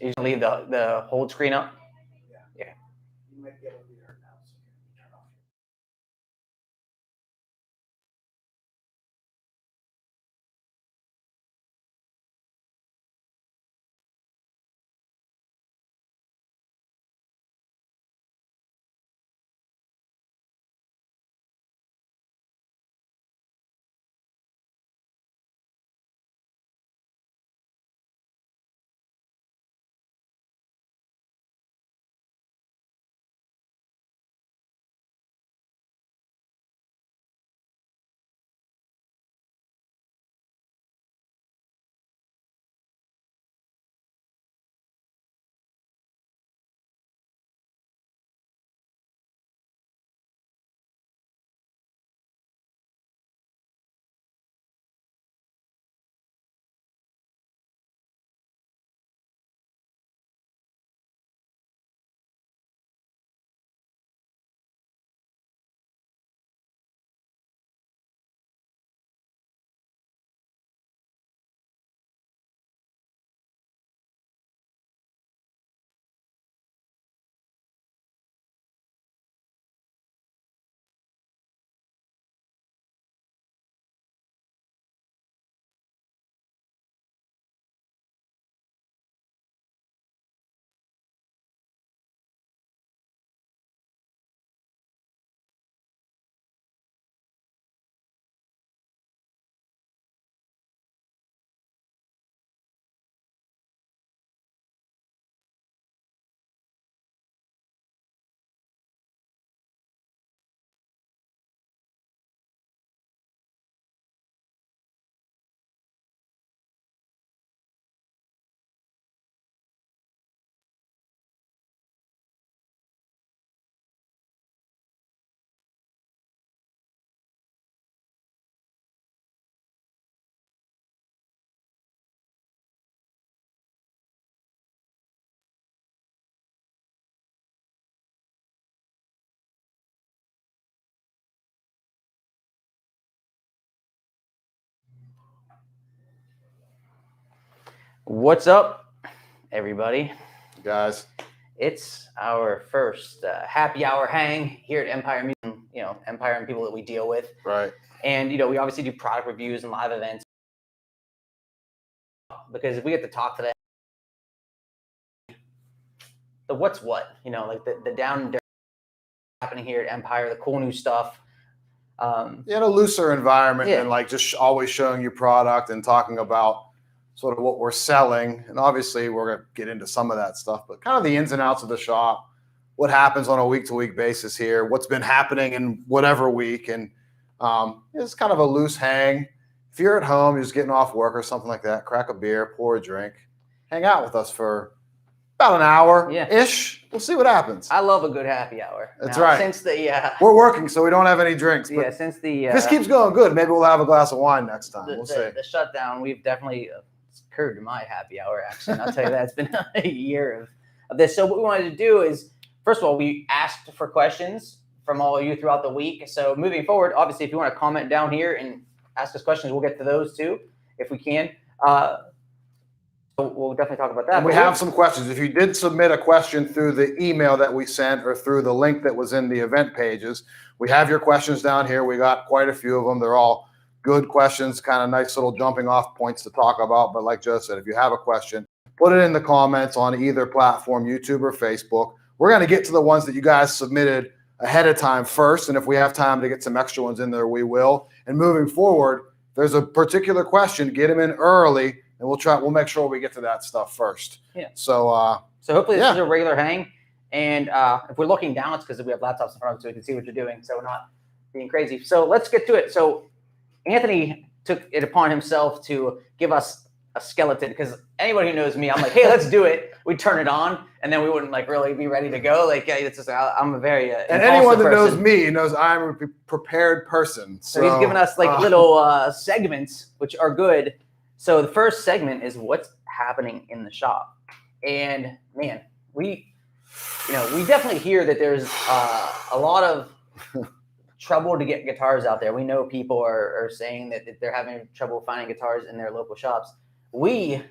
You can leave the hold screen up. Yeah. You might be able to be heard now. So you can turn off. What's up, everybody? Guys, it's our first happy hour hang here at Empire Music. Empire and people that we deal with. Right. And we obviously do product reviews and live events because if we get to talk to them, the what's what, like the down and dirty happening here at Empire, the cool new stuff. In a looser environment and like just always showing you product and talking about sort of what we're selling. And obviously we're going to get into some of that stuff, but kind of the ins and outs of the shop, what happens on a week-to-week basis here, what's been happening in whatever week. And it's kind of a loose hang. If you're at home, you're just getting off work or something like that, crack a beer, pour a drink, hang out with us for about an hour-ish. We'll see what happens. I love a good happy hour. That's right. Since we're working, so we don't have any drinks. But since if this keeps going good, maybe we'll have a glass of wine next time. We'll see. The shutdown, we've definitely occurred to my happy hour, actually. And I'll tell you that. It's been a year of this. So what we wanted to do is, first of all, we asked for questions from all of you throughout the week. So moving forward, obviously, if you want to comment down here and ask us questions, we'll get to those too, if we can. We'll definitely talk about that. And we have some questions. If you did submit a question through the email that we sent or through the link that was in the event pages, we have your questions down here. We got quite a few of them. They're all good questions, kind of nice little jumping off points to talk about. But like Joe said, if you have a question, put it in the comments on either platform, YouTube or Facebook. We're going to get to the ones that you guys submitted ahead of time first. And if we have time to get some extra ones in there, we will. And moving forward, if there's a particular question, get them in early. And we'll make sure we get to that stuff first. Yeah. So hopefully this is a regular hang. And if we're looking down, it's because we have laptops in front of us so we can see what you're doing. So we're not being crazy. So let's get to it. So Anthony took it upon himself to give us a skeleton because anybody who knows me, I'm like, hey, let's do it. We'd turn it on and then we wouldn't like really be ready to go. Like it's just, I'm a very and anyone that knows me knows I'm a prepared person. So he's given us like little segments, which are good. So the first segment is what's happening in the shop. And man, we definitely hear that there's a lot of trouble to get guitars out there. We know people are saying that they're having trouble finding guitars in their local shops. We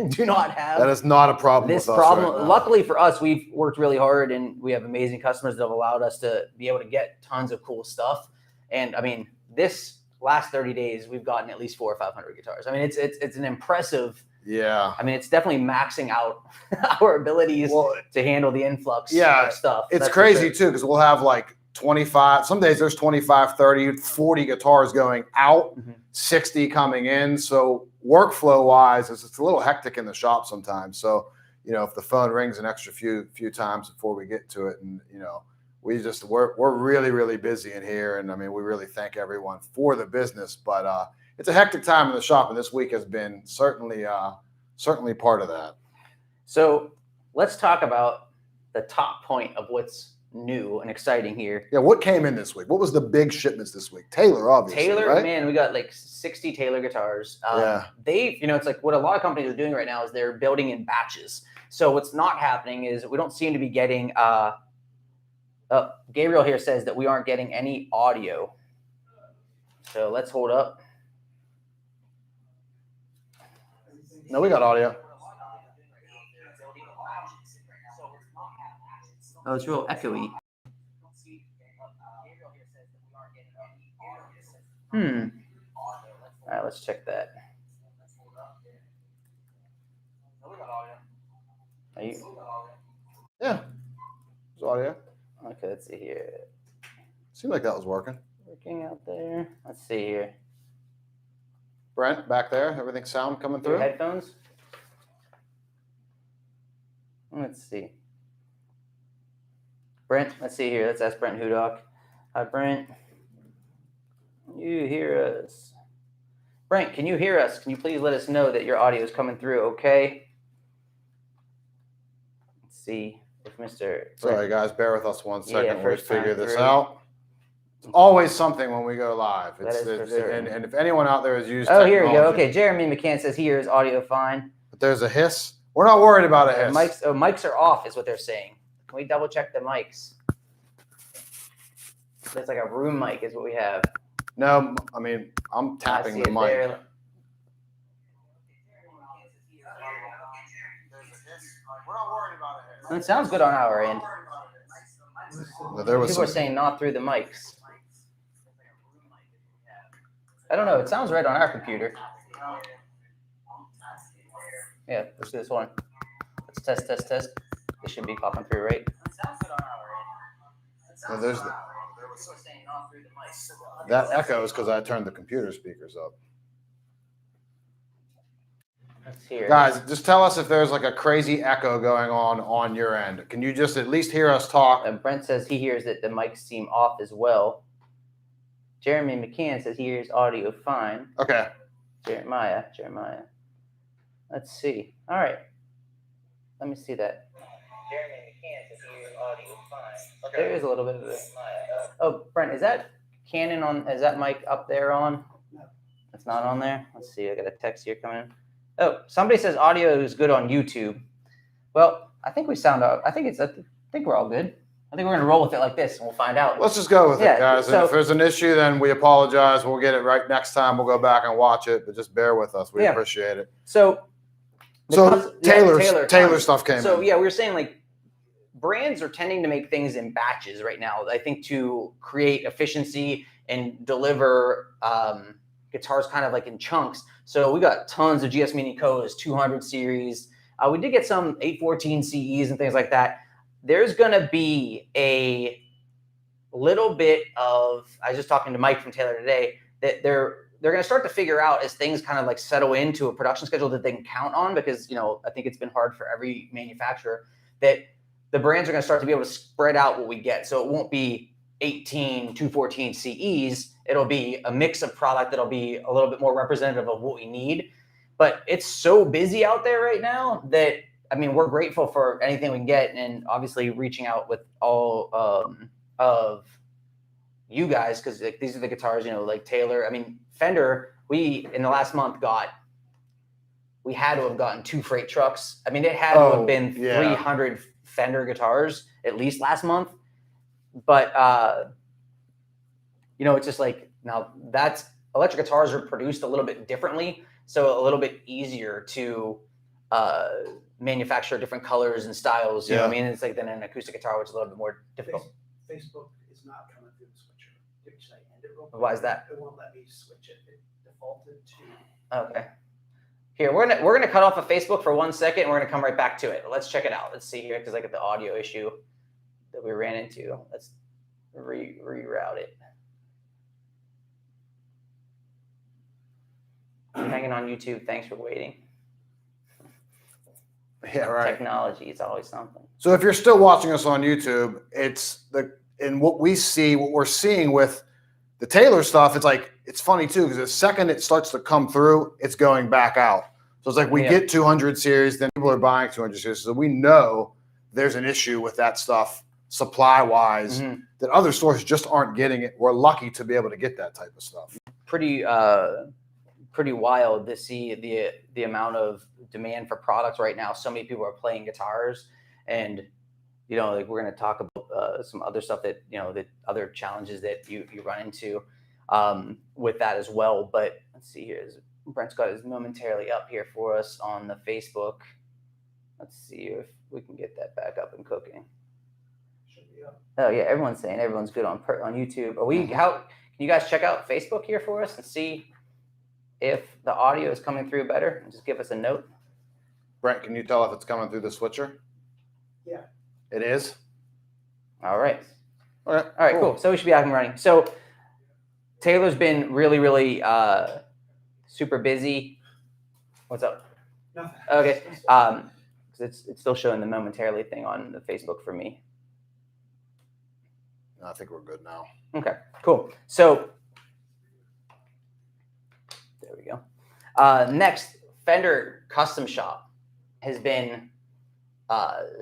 do not have That is not a problem this with us problem. right now. Luckily for us, we've worked really hard and we have amazing customers that have allowed us to be able to get tons of cool stuff. And I mean, this last 30 days, we've gotten at least 400 or 500 guitars. I mean, it's an impressive. Yeah. I mean, it's definitely maxing out our abilities to handle the influx of stuff. It's crazy too, because we'll have like 25, some days there's 25, 30, 40 guitars going out, 60 coming in. So workflow wise, it's a little hectic in the shop sometimes. So, you know, if the phone rings an extra few times before we get to it, and, you know, we're really, really busy in here. And I mean, we really thank everyone for the business, but it's a hectic time in the shop. And this week has been certainly part of that. So let's talk about the top point of what's new and exciting here. Yeah, what came in this week? What was the big shipments this week? Taylor, obviously. Taylor, right? man, we got like 60 Taylor guitars. Yeah. They, you know, it's like what a lot of companies are doing right now is they're building in batches. So what's not happening is we don't seem to be getting. Gabriel here says that we aren't getting any audio. So let's hold up. No, we got audio. Oh, it's real echoey. All right, let's check that. Are you? Yeah. There's audio. Okay, let's see here. Seemed like that was working. Working out there. Let's see here. Brent, back there, everything sound coming through? Your headphones? Let's see. Brent, let's see here. Let's ask Brent Hudock. Hi, Brent. You hear us? Brent, can you hear us? Can you please let us know that your audio is coming through, okay? Let's see if Mr. Sorry, guys, bear with us 1 second. Yeah, We'll first figure time this through. out. It's always something when we go live. That is for certain. And if anyone out there has used Oh, here we go. technology, Okay, Jeremy McCann says he hears audio fine. but there's a hiss. We're not worried about a hiss. Mics are off is what they're saying. Can we double check the mics? That's like a room mic is what we have. No, I mean, I'm tapping the mic. It sounds good on our end. There was People are saying not through the mics. I don't know. It sounds right on our computer. Yeah, let's do this one. Let's test. This should be popping through, right? there's that echoes because I turned the computer speakers up. Let's hear. Guys, just tell us if there's like a crazy echo going on your end. Can you just at least hear us talk? And Brent says he hears that the mics seem off as well. Jeremy McCann says he hears audio fine. Okay. Jeremiah. Let's see. All right. Let me see that. Jeremy McCann says he hears audio fine. Okay. There is a little bit of a. Oh, Brent, is that Canon on? Is that mic up there on? No. It's not on there. Let's see. I got a text here coming in. Oh, somebody says audio is good on YouTube. Well, I think we sound out. I think we're all good. I think we're gonna roll with it like this, and we'll find out. Let's just go with it, guys. So, and if there's an issue, then we apologize. We'll get it right next time. We'll go back and watch it, but just bear with us. We appreciate it. So Taylor stuff came in. So yeah, we were saying like brands are tending to make things in batches right now. I think to create efficiency and deliver guitars kind of like in chunks. So we got tons of GS Mini Co's 200 series. We did get some 814 CEs and things like that. There's going to be a little bit of, I was just talking to Mike from Taylor today, that they're going to start to figure out as things kind of like settle into a production schedule that they can count on, because, you know, I think it's been hard for every manufacturer, that the brands are going to start to be able to spread out what we get. So it won't be 18 214 CEs. It'll be a mix of product that'll be a little bit more representative of what we need. But it's so busy out there right now that, I mean, we're grateful for anything we can get, and obviously reaching out with all of you guys, because like, these are the guitars, you know, like Taylor. I mean, Fender, we in the last month we had to have gotten 2 freight trucks. I mean, it had to have been 300 Fender guitars at least last month. But you know, it's just like, now that's electric guitars are produced a little bit differently, so a little bit easier to manufacture different colors and styles. You know what I mean? It's like than an acoustic guitar, which is a little bit more difficult. Facebook is not coming through the switcher. Should I end it real quick? Why is that? It won't let me switch it. It defaulted to. Okay. Here, we're gonna cut off of Facebook for 1 second. And we're gonna come right back to it. Let's check it out. Let's see here, because I got the audio issue that we ran into. Let's reroute it. Hanging on YouTube. Thanks for waiting. Yeah, right. Technology is always something. So if you're still watching us on YouTube, what we're seeing with the Taylor stuff, it's funny too, because the second it starts to come through, it's going back out. So it's like we get 200 series, then people are buying 200 series. So we know there's an issue with that stuff supply-wise that other stores just aren't getting it. We're lucky to be able to get that type of stuff. Pretty wild to see the amount of demand for products right now. So many people are playing guitars, and like we're going to talk about some other stuff that the other challenges that you run into with that as well. But let's see here. Brent's got his momentarily up here for us on the Facebook. Let's see if we can get that back up and cooking. Should be up. Oh yeah, everyone's saying everyone's good on YouTube. Can you guys check out Facebook here for us and see if the audio is coming through better? Just give us a note. Brent, can you tell if it's coming through the switcher? Yeah. It is? All right. All right. All right, cool. So we should be up and running. So Taylor's been really, really super busy. What's up? Nothing. Okay. It's still showing the momentarily thing on the Facebook for me. I think we're good now. Okay, cool. So there we go. Next, Fender Custom Shop has been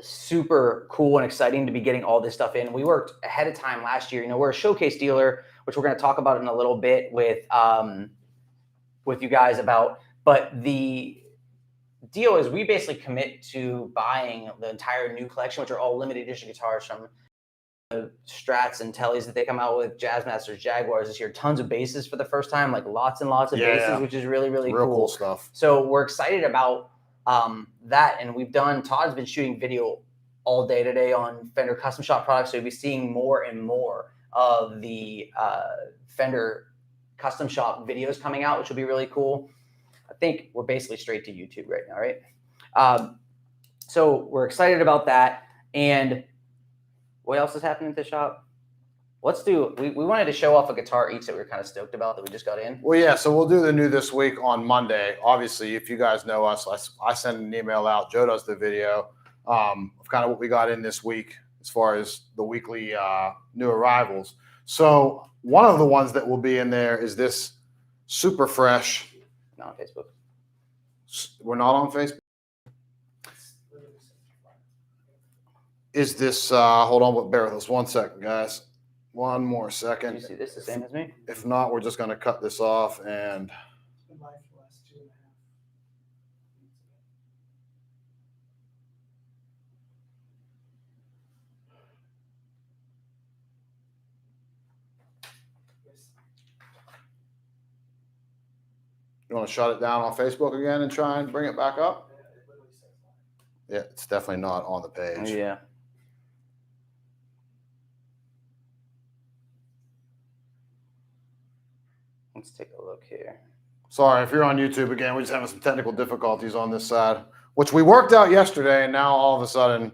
super cool and exciting to be getting all this stuff in. We worked ahead of time last year. We're a showcase dealer, which we're going to talk about in a little bit with you guys about. But the deal is we basically commit to buying the entire new collection, which are all limited edition guitars from the Strats and Tellys that they come out with, Jazzmasters, Jaguars this year. Tons of basses for the first time, like lots and lots of basses, which is really, really real cool stuff. So we're excited about that. And Todd's been shooting video all day today on Fender Custom Shop products. So you'll be seeing more and more of the Fender Custom Shop videos coming out, which will be really cool. I think we're basically straight to YouTube right now, right? So we're excited about that. And what else is happening at the shop? We wanted to show off a guitar each that we were kind of stoked about that we just got in. Well, yeah, so we'll do the new this week on Monday. Obviously, if you guys know us, I send an email out. Joe does the video of kind of what we got in this week as far as the weekly new arrivals. So one of the ones that will be in there is this super fresh. Not on Facebook. We're not on Facebook. Is this, hold on, bear with us 1 second, guys. One more second. Did you see this the same as me? If not, we're just going to cut this off and. It's been live for the last 2.5 minutes. Yes. You want to shut it down on Facebook again and try and bring it back up? Yeah, it literally says live. Yeah, it's definitely not on the page. Yeah. Let's take a look here. Sorry, if you're on YouTube again, we're just having some technical difficulties on this side, which we worked out yesterday, and now all of a sudden,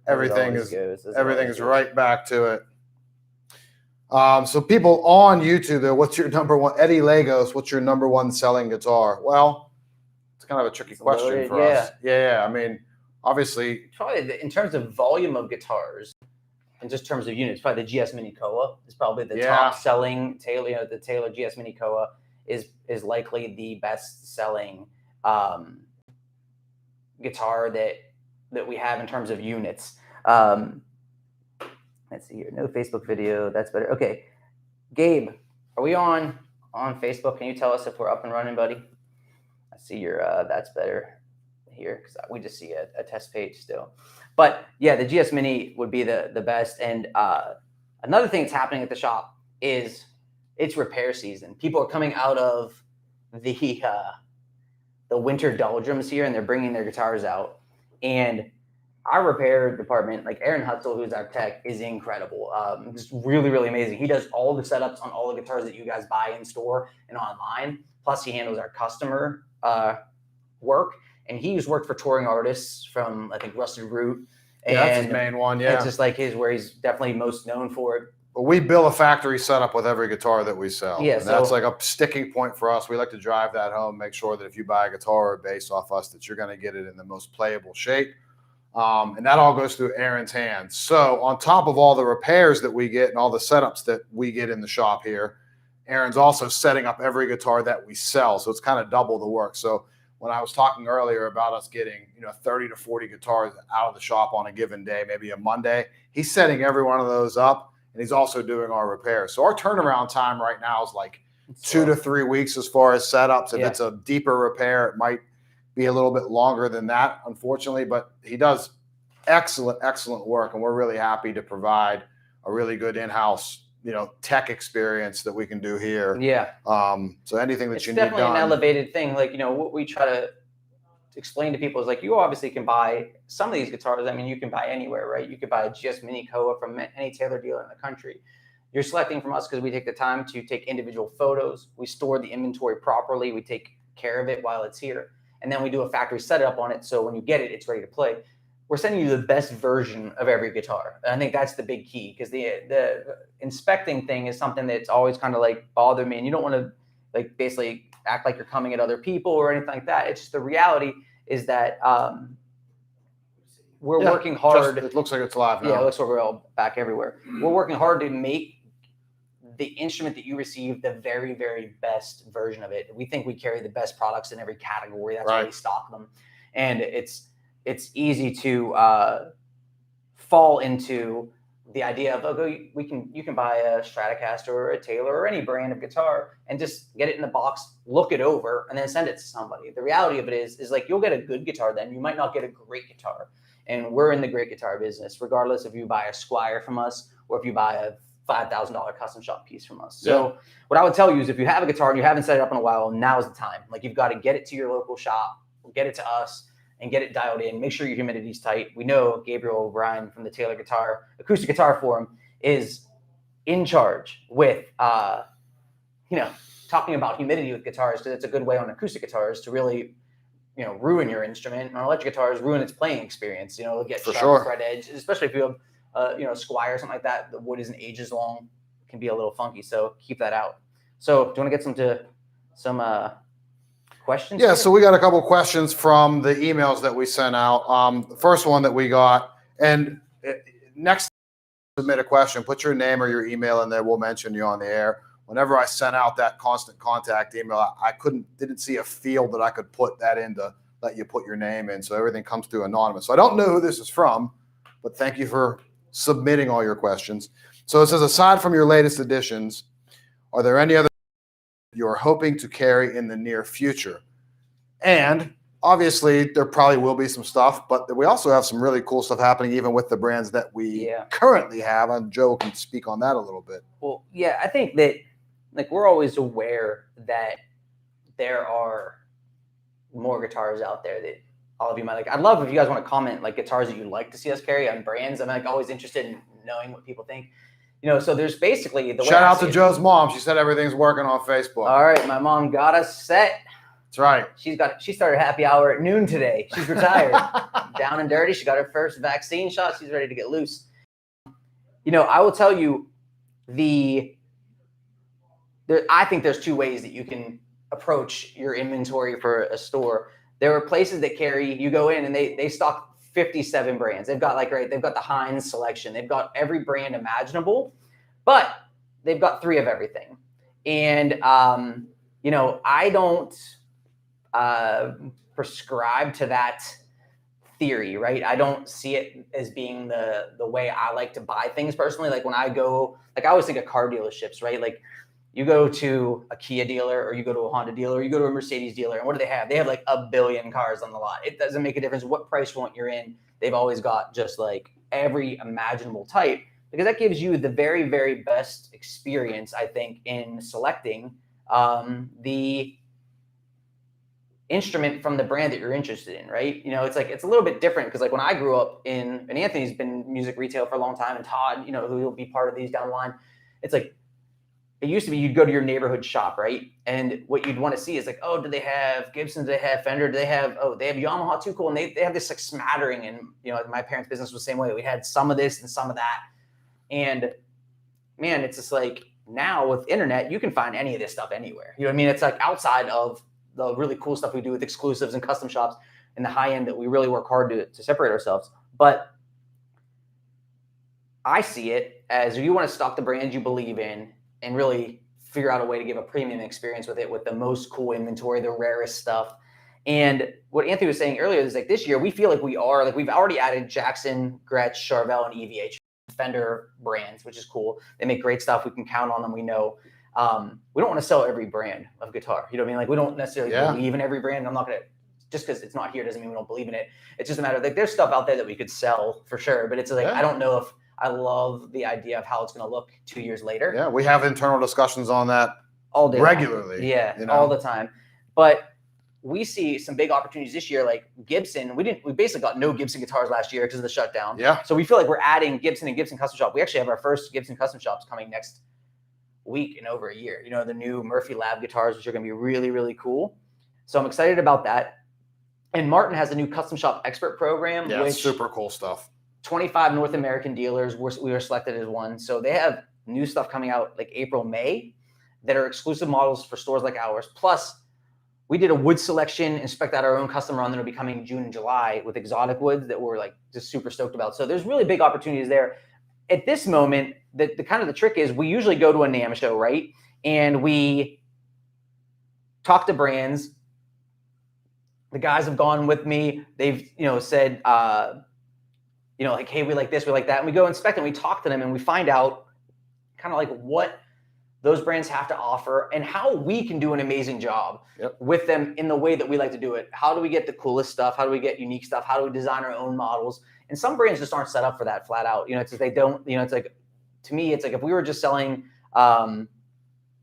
everything is right back to it. So people on YouTube, though, what's your number one? Eddie Lagos, what's your number one selling guitar? Well, it's kind of a tricky question for us. Yeah. I mean, obviously, probably in terms of volume of guitars, and just terms of units, probably the GS Mini Koa is probably the top selling Taylor. The Taylor GS Mini Koa is likely the best selling guitar that we have in terms of units. Let's see here. No Facebook video. That's better. Okay, Gabe, are we on Facebook? Can you tell us if we're up and running, buddy? I see your. That's better here because we just see a test page still. But yeah, the GS Mini would be the best. And another thing that's happening at the shop is it's repair season. People are coming out of the the winter doldrums here, and they're bringing their guitars out. And our repair department, like Aaron Hutzel, who's our tech, is incredible. It's really, really amazing. He does all the setups on all the guitars that you guys buy in store and online. Plus, he handles our customer work. And he's worked for touring artists from, I think, Rusted Root. And Yeah, that's his main one. Yeah, it's just like where he's definitely most known for it. But we bill a factory setup with every guitar that we sell. Yeah, and that's like a sticking point for us. We like to drive that home, make sure that if you buy a guitar or a bass off us, that you're going to get it in the most playable shape. And that all goes through Aaron's hands. So on top of all the repairs that we get and all the setups that we get in the shop here, Aaron's also setting up every guitar that we sell. So it's kind of double the work. So when I was talking earlier about us getting, 30 to 40 guitars out of the shop on a given day, maybe a Monday, he's setting every one of those up. And he's also doing our repairs. So our turnaround time right now is like 2 to 3 weeks as far as setups. If it's a deeper repair, it might be a little bit longer than that, unfortunately. But he does excellent work, and we're really happy to provide a really good in-house, tech experience that we can do here. Yeah. So anything that it's you need done. It's definitely an elevated thing. Like, what we try to explain to people is like, you obviously can buy some of these guitars. I mean, you can buy anywhere, right? You could buy a GS Mini Koa from any tailor dealer in the country. You're selecting from us because we take the time to take individual photos. We store the inventory properly. We take care of it while it's here. And then we do a factory setup on it. So when you get it, it's ready to play. We're sending you the best version of every guitar. And I think that's the big key, because the inspecting thing is something that's always kind of like bothered me. And you don't want to like basically act like you're coming at other people or anything like that. It's just the reality is that we're working hard. It looks like it's live now. Yeah, it looks like we're all back everywhere. We're working hard to make the instrument that you receive the very, very best version of it. We think we carry the best products in every category. That's why we stock them. And it's easy to fall into the idea of, you can buy a Stratocaster or a Taylor or any brand of guitar and just get it in the box, look it over, and then send it to somebody. The reality of it is like, you'll get a good guitar then. You might not get a great guitar. And we're in the great guitar business, regardless if you buy a Squier from us or if you buy a $5,000 custom shop piece from us. So what I would tell you is, if you have a guitar and you haven't set it up in a while, now's the time. Like, you've got to get it to your local shop, get it to us, and get it dialed in. Make sure your humidity's tight. We know Gabriel O'Brien from the Taylor Acoustic Guitar Forum is in charge with, talking about humidity with guitars, because it's a good way on acoustic guitars to really, ruin your instrument. On electric guitars, ruin its playing experience. It'll get sharp fret edge, especially if you have, Squier or something like that. The wood isn't ages long. It can be a little funky, so keep that out. So do you want to get some questions? Yeah, so we got a couple questions from the emails that we sent out. The first one that we got, and next time you submit a question, put your name or your email in there. We'll mention you on the air. Whenever I sent out that constant contact email, I didn't see a field that I could put that in to let you put your name in. So everything comes through anonymous. So I don't know who this is from, but thank you for submitting all your questions. So it says, aside from your latest additions, are there any other you're hoping to carry in the near future? And obviously there probably will be some stuff, but we also have some really cool stuff happening even with the brands that we currently have. And Joe can speak on that a little bit. Well, yeah, I think that we're always aware that there are more guitars out there that all of you might like. I'd love if you guys want to comment guitars that you'd like to see us carry on brands. I'm always interested in knowing what people think. So there's basically the way. Shout out to Joe's mom. She said everything's working on Facebook. All right, my mom got us set. That's right. She started happy hour at noon today. She's retired. Down and dirty. She got her first vaccine shot. She's ready to get loose. I will tell you I think there's two ways that you can approach your inventory for a store. There are places that you go in and they stock 57 brands. They've got they've got the Heinz selection. They've got every brand imaginable, but they've got 3 of everything. And, I don't prescribe to that theory, right? I don't see it as being the way I like to buy things personally. Like when I go, I always think of car dealerships, right? Like you go to a Kia dealer or you go to a Honda dealer or you go to a Mercedes dealer, and what do they have? They have 1 billion cars on the lot. It doesn't make a difference what price point you're in. They've always got just every imaginable type, because that gives you the very, very best experience, I think, in selecting the instrument from the brand that you're interested in, right? You know, it's like, it's a little bit different because like when I grew up and Anthony's been music retail for a long time, and Todd, you know, who will be part of these down the line, it's like, it used to be you'd go to your neighborhood shop, right? And what you'd want to see is like, oh, do they have Gibson? Do they have Fender? Do they have, oh, they have Yamaha too, cool. And they have this like smattering, and you know, my parents' business was the same way. We had some of this and some of that. And man, it's just like now with internet, you can find any of this stuff anywhere. You know what I mean? It's like outside of the really cool stuff we do with exclusives and custom shops and the high end that we really work hard to separate ourselves. But I see it as if you want to stock the brands you believe in and really figure out a way to give a premium experience with it, with the most cool inventory, the rarest stuff. And what Anthony was saying earlier is like this year, we feel like we've already added Jackson, Gretsch, Charvel, and EVH Fender brands, which is cool. They make great stuff. We can count on them. We know. We don't want to sell every brand of guitar. You know what I mean? Like we don't necessarily believe in every brand. I'm not going to, just because it's not here doesn't mean we don't believe in it. It's just a matter of like, there's stuff out there that we could sell for sure. But it's like, I don't know if I love the idea of how it's going to look 2 years later. Yeah. We have internal discussions on that all day regularly. Yeah. You know? All the time. But we see some big opportunities this year. Like Gibson, we basically got no Gibson guitars last year because of the shutdown. Yeah. So we feel like we're adding Gibson and Gibson custom shop. We actually have our first Gibson custom shops coming next week in over a year. You know, the new Murphy Lab guitars, which are going to be really, really cool. So I'm excited about that. And Martin has a new custom shop expert program. Yeah, which super cool stuff. 25 North American dealers, we were selected as one. So they have new stuff coming out like April, May that are exclusive models for stores like ours. Plus, we did a wood selection and spec'd out our own custom run that'll be coming June and July with exotic woods that we're like just super stoked about. So there's really big opportunities there. At this moment, the kind of the trick is we usually go to a NAMM show, right? And we talk to brands. The guys have gone with me. They've, you know, said, you know, like, hey, we like this, we like that. And we go inspect and we talk to them and we find out kind of like what those brands have to offer and how we can do an amazing job with them in the way that we like to do it. How do we get the coolest stuff? How do we get unique stuff? How do we design our own models? And some brands just aren't set up for that flat out. You know, it's just, they don't, you know, it's like, to me, it's like if we were just selling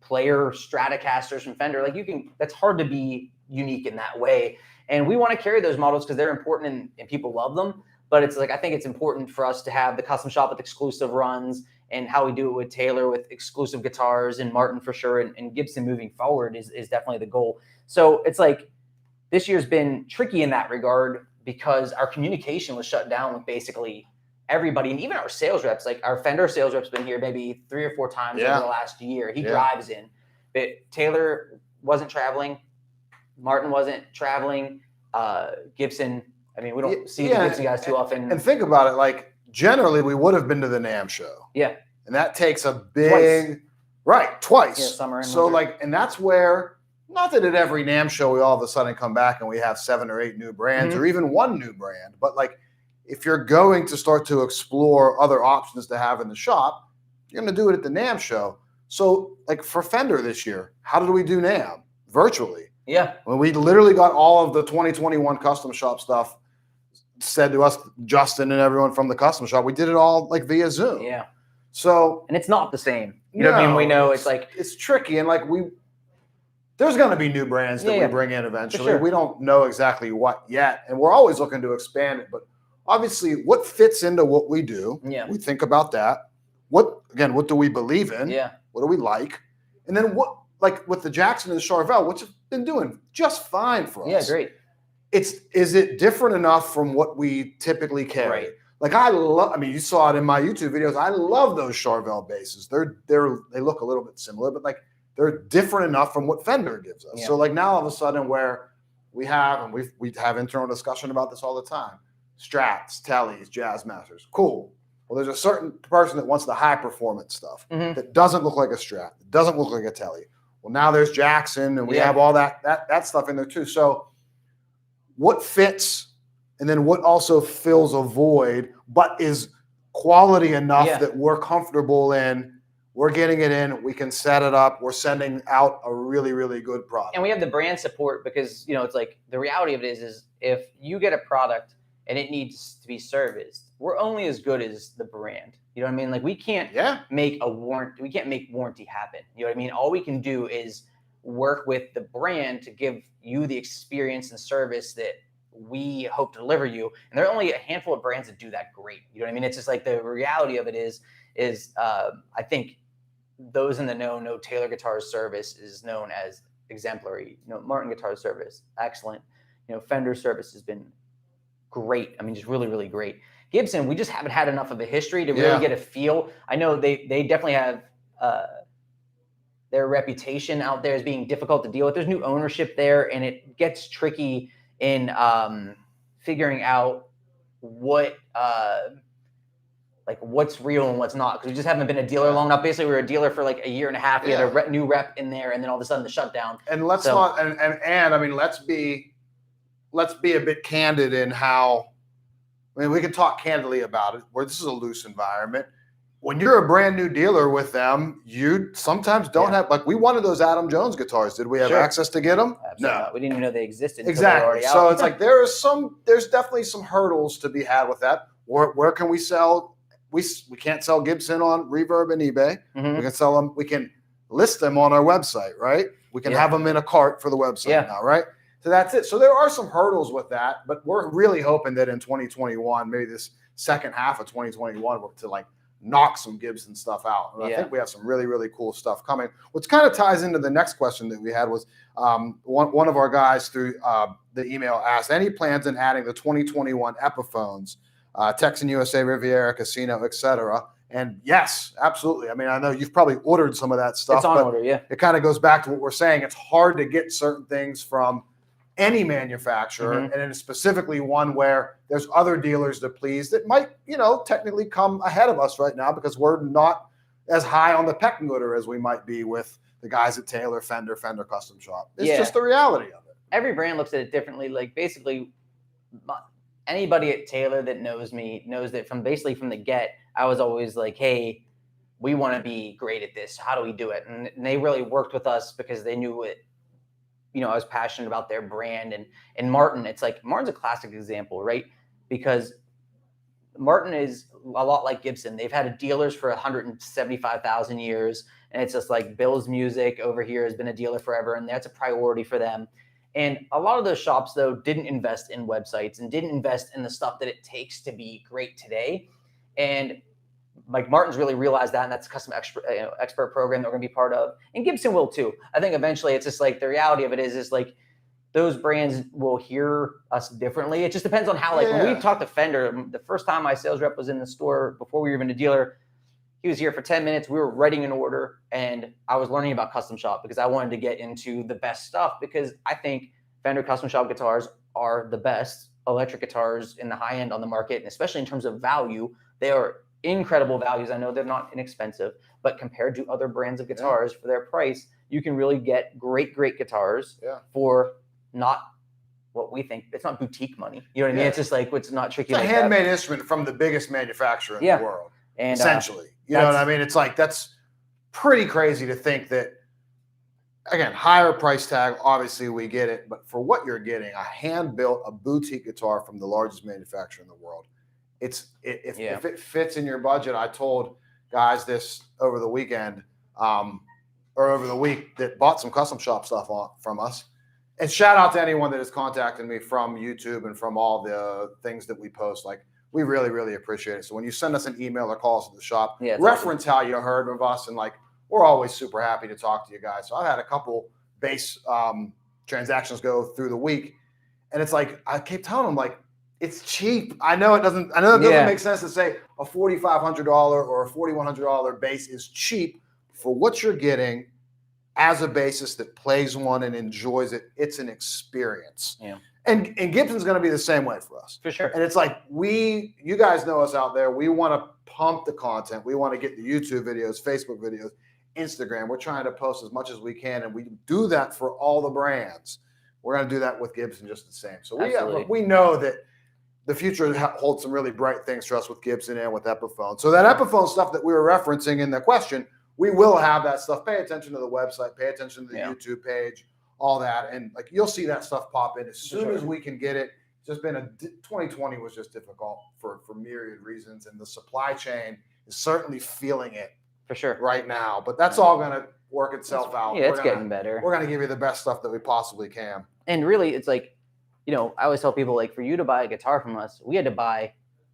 player Stratocasters from Fender, like that's hard to be unique in that way. And we want to carry those models because they're important and people love them. But it's like, I think it's important for us to have the custom shop with exclusive runs and how we do it with Taylor with exclusive guitars and Martin for sure. And Gibson moving forward is definitely the goal. So it's like this year's been tricky in that regard because our communication was shut down with basically everybody. And even our sales reps, like our Fender sales rep's been here maybe 3 or 4 times over the last year. He drives in. But Taylor wasn't traveling. Martin wasn't traveling. Gibson, I mean, we don't see the Gibson guys too often. And think about it, like generally we would have been to the NAMM show. Yeah. And that takes a big, twice. Yeah, summer and so winter. like, and that's where, not that at every NAMM show we all of a sudden come back and we have 7 or 8 new brands or even 1 new brand. But like, if you're going to start to explore other options to have in the shop, you're going to do it at the NAMM show. So like for Fender this year, how did we do NAMM? Virtually. Yeah. When we literally got all of the 2021 custom shop stuff said to us, Justin and everyone from the custom shop, we did it all like via Zoom. Yeah. So, and it's not the same. You know what I mean? We know it's like, it's tricky. And like there's going to be new brands that we bring in eventually. Sure. We don't know exactly what yet. And we're always looking to expand it. But obviously what fits into what we do, we think about that. What do we believe in? Yeah. What do we like? And then what, like with the Jackson and the Charvel, what's it been doing just fine for us. Yeah, great. Is it different enough from what we typically carry? Right. Like I mean, you saw it in my YouTube videos. I love those Charvel basses. They look a little bit similar, but like they're different enough from what Fender gives us. Yeah. So like now all of a sudden where we have internal discussion about this all the time. Strats, Tellys, Jazzmasters. Cool. Well, there's a certain person that wants the high performance stuff that doesn't look like a Strat, that doesn't look like a Telly. Well, now there's Jackson and we have all that stuff in there too. So what fits and then what also fills a void, but is quality enough that we're comfortable in, we're getting it in, we can set it up, we're sending out a really, really good product. And we have the brand support because, you know, it's like the reality of it is if you get a product and it needs to be serviced, we're only as good as the brand. You know what I mean? Like we can't make warranty happen. You know what I mean? All we can do is work with the brand to give you the experience and service that we hope to deliver you. And there are only a handful of brands that do that great. You know what I mean? It's just like the reality of it is I think those in the know Taylor Guitars service is known as exemplary. You know, Martin Guitar service, excellent. You know, Fender service has been great. I mean, just really, really great. Gibson, we just haven't had enough of a history to really get a feel. I know they definitely have their reputation out there as being difficult to deal with. There's new ownership there, and it gets tricky in figuring out what like what's real and what's not, because we just haven't been a dealer long enough. Basically, we were a dealer for like a year and a half. We had a new rep in there, and then all of a sudden the shutdown. And let's not and I mean let's be a bit candid in how. I mean, we can talk candidly about it. Where this is a loose environment. When you're a brand new dealer with them, you sometimes don't have, like, we wanted those Adam Jones guitars. Did we have access to get them? Absolutely not. We didn't even know they existed. Exactly. So it's like there's definitely some hurdles to be had with that. Where can we sell? We can't sell Gibson on Reverb and eBay. We can sell them. We can list them on our website, right? We can have them in a cart for the website now, right? So that's it. So there are some hurdles with that, but we're really hoping that in 2021, maybe this second half of 2021, we're to like knock some Gibson stuff out. And I think we have some really, really cool stuff coming, which kind of ties into the next question that we had was one of our guys through the email asked, any plans in adding the 2021 Epiphones, Texan USA, Riviera, Casino, etc.? And yes, absolutely. I mean, I know you've probably ordered some of that stuff. It's on order, yeah. It kind of goes back to what we're saying. It's hard to get certain things from any manufacturer, and then specifically one where there's other dealers to please that might, technically come ahead of us right now because we're not as high on the pecking order as we might be with the guys at Taylor, Fender Custom Shop. It's just the reality of it. Every brand looks at it differently. Like basically, anybody at Taylor that knows me knows that from the get, I was always like, hey, we want to be great at this. How do we do it? And they really worked with us because they knew it. I was passionate about their brand, and Martin, it's like Martin's a classic example, right? Because Martin is a lot like Gibson. They've had dealers for 175,000 years, and it's just like Bill's Music over here has been a dealer forever, and that's a priority for them. And a lot of those shops, though, didn't invest in websites and didn't invest in the stuff that it takes to be great today. And like Martin's really realized that, and that's a custom expert program that we're going to be part of, and Gibson will too. I think eventually it's just like the reality of it is like those brands will hear us differently. It just depends on how, like when we talked to Fender, the first time my sales rep was in the store before we were even a dealer, he was here for 10 minutes. We were writing an order, and I was learning about Custom Shop because I wanted to get into the best stuff, because I think Fender Custom Shop guitars are the best electric guitars in the high end on the market, and especially in terms of value, they are incredible values. I know they're not inexpensive, but compared to other brands of guitars for their price, you can really get great guitars for not what we think. It's not boutique money. You know what I mean? It's just like, it's not tricky. It's a handmade instrument from the biggest manufacturer in the world, and essentially. You know what I mean? It's like, that's pretty crazy to think that, again, higher price tag, obviously we get it, but for what you're getting, a hand-built, a boutique guitar from the largest manufacturer in the world, if it fits in your budget. I told guys this over the weekend, or over the week, that bought some Custom Shop stuff from us. And shout out to anyone that has contacted me from YouTube and from all the things that we post. Like, we really, really appreciate it. So when you send us an email or call us at the shop, reference how you heard of us, and like, we're always super happy to talk to you guys. So I've had a couple base transactions go through the week, and it's like, I keep telling them, like, it's cheap. I know it doesn't make sense to say a $4,500 or a $4,100 bass is cheap for what you're getting as a bassist that plays one and enjoys it. It's an experience. Yeah. And Gibson's going to be the same way for us. For sure. And it's like, you guys know us out there. We want to pump the content. We want to get the YouTube videos, Facebook videos, Instagram. We're trying to post as much as we can, and we do that for all the brands. We're going to do that with Gibson just the same. So we know that the future holds some really bright things for us with Gibson and with Epiphone. So that Epiphone stuff that we were referencing in the question, we will have that stuff. Pay attention to the website, pay attention to the YouTube page, all that. And like, you'll see that stuff pop in as soon as we can get it. It's just been 2020 was just difficult for myriad reasons. And the supply chain is certainly feeling it For sure. right now, but that's all going to work itself out. Yeah, it's getting better. We're going to give you the best stuff that we possibly can. And really, it's like, you know, I always tell people, like, for you to buy a guitar from us, we had to buy,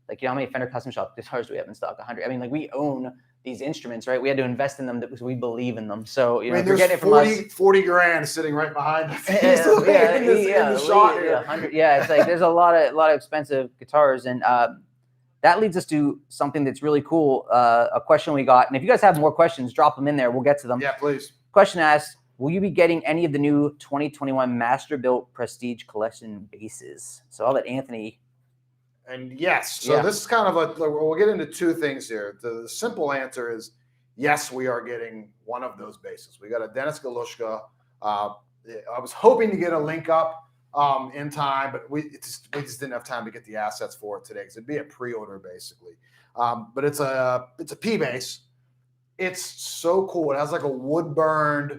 like, you know, how many Fender Custom Shop guitars do we have in stock? 100. I mean, like, we own these instruments, right? We had to invest in them because we believe in them. So, you know, if you're getting it from us, 40 grand sitting right behind us. in the shot here. 100, yeah, it's like there's a lot of expensive guitars, and that leads us to something that's really cool. A question we got, and if you guys have more questions, drop them in there. We'll get to them. Yeah, please. Question asks, will you be getting any of the new 2021 Master-Built Prestige Collection basses? So I'll let Anthony. And yes, so this is kind of we'll get into two things here. The simple answer is yes, we are getting one of those basses. We got a Dennis Galushka. I was hoping to get a link up in time, but we just didn't have time to get the assets for it today because it'd be a pre-order basically. But it's a P bass. It's so cool. It has like a wood burned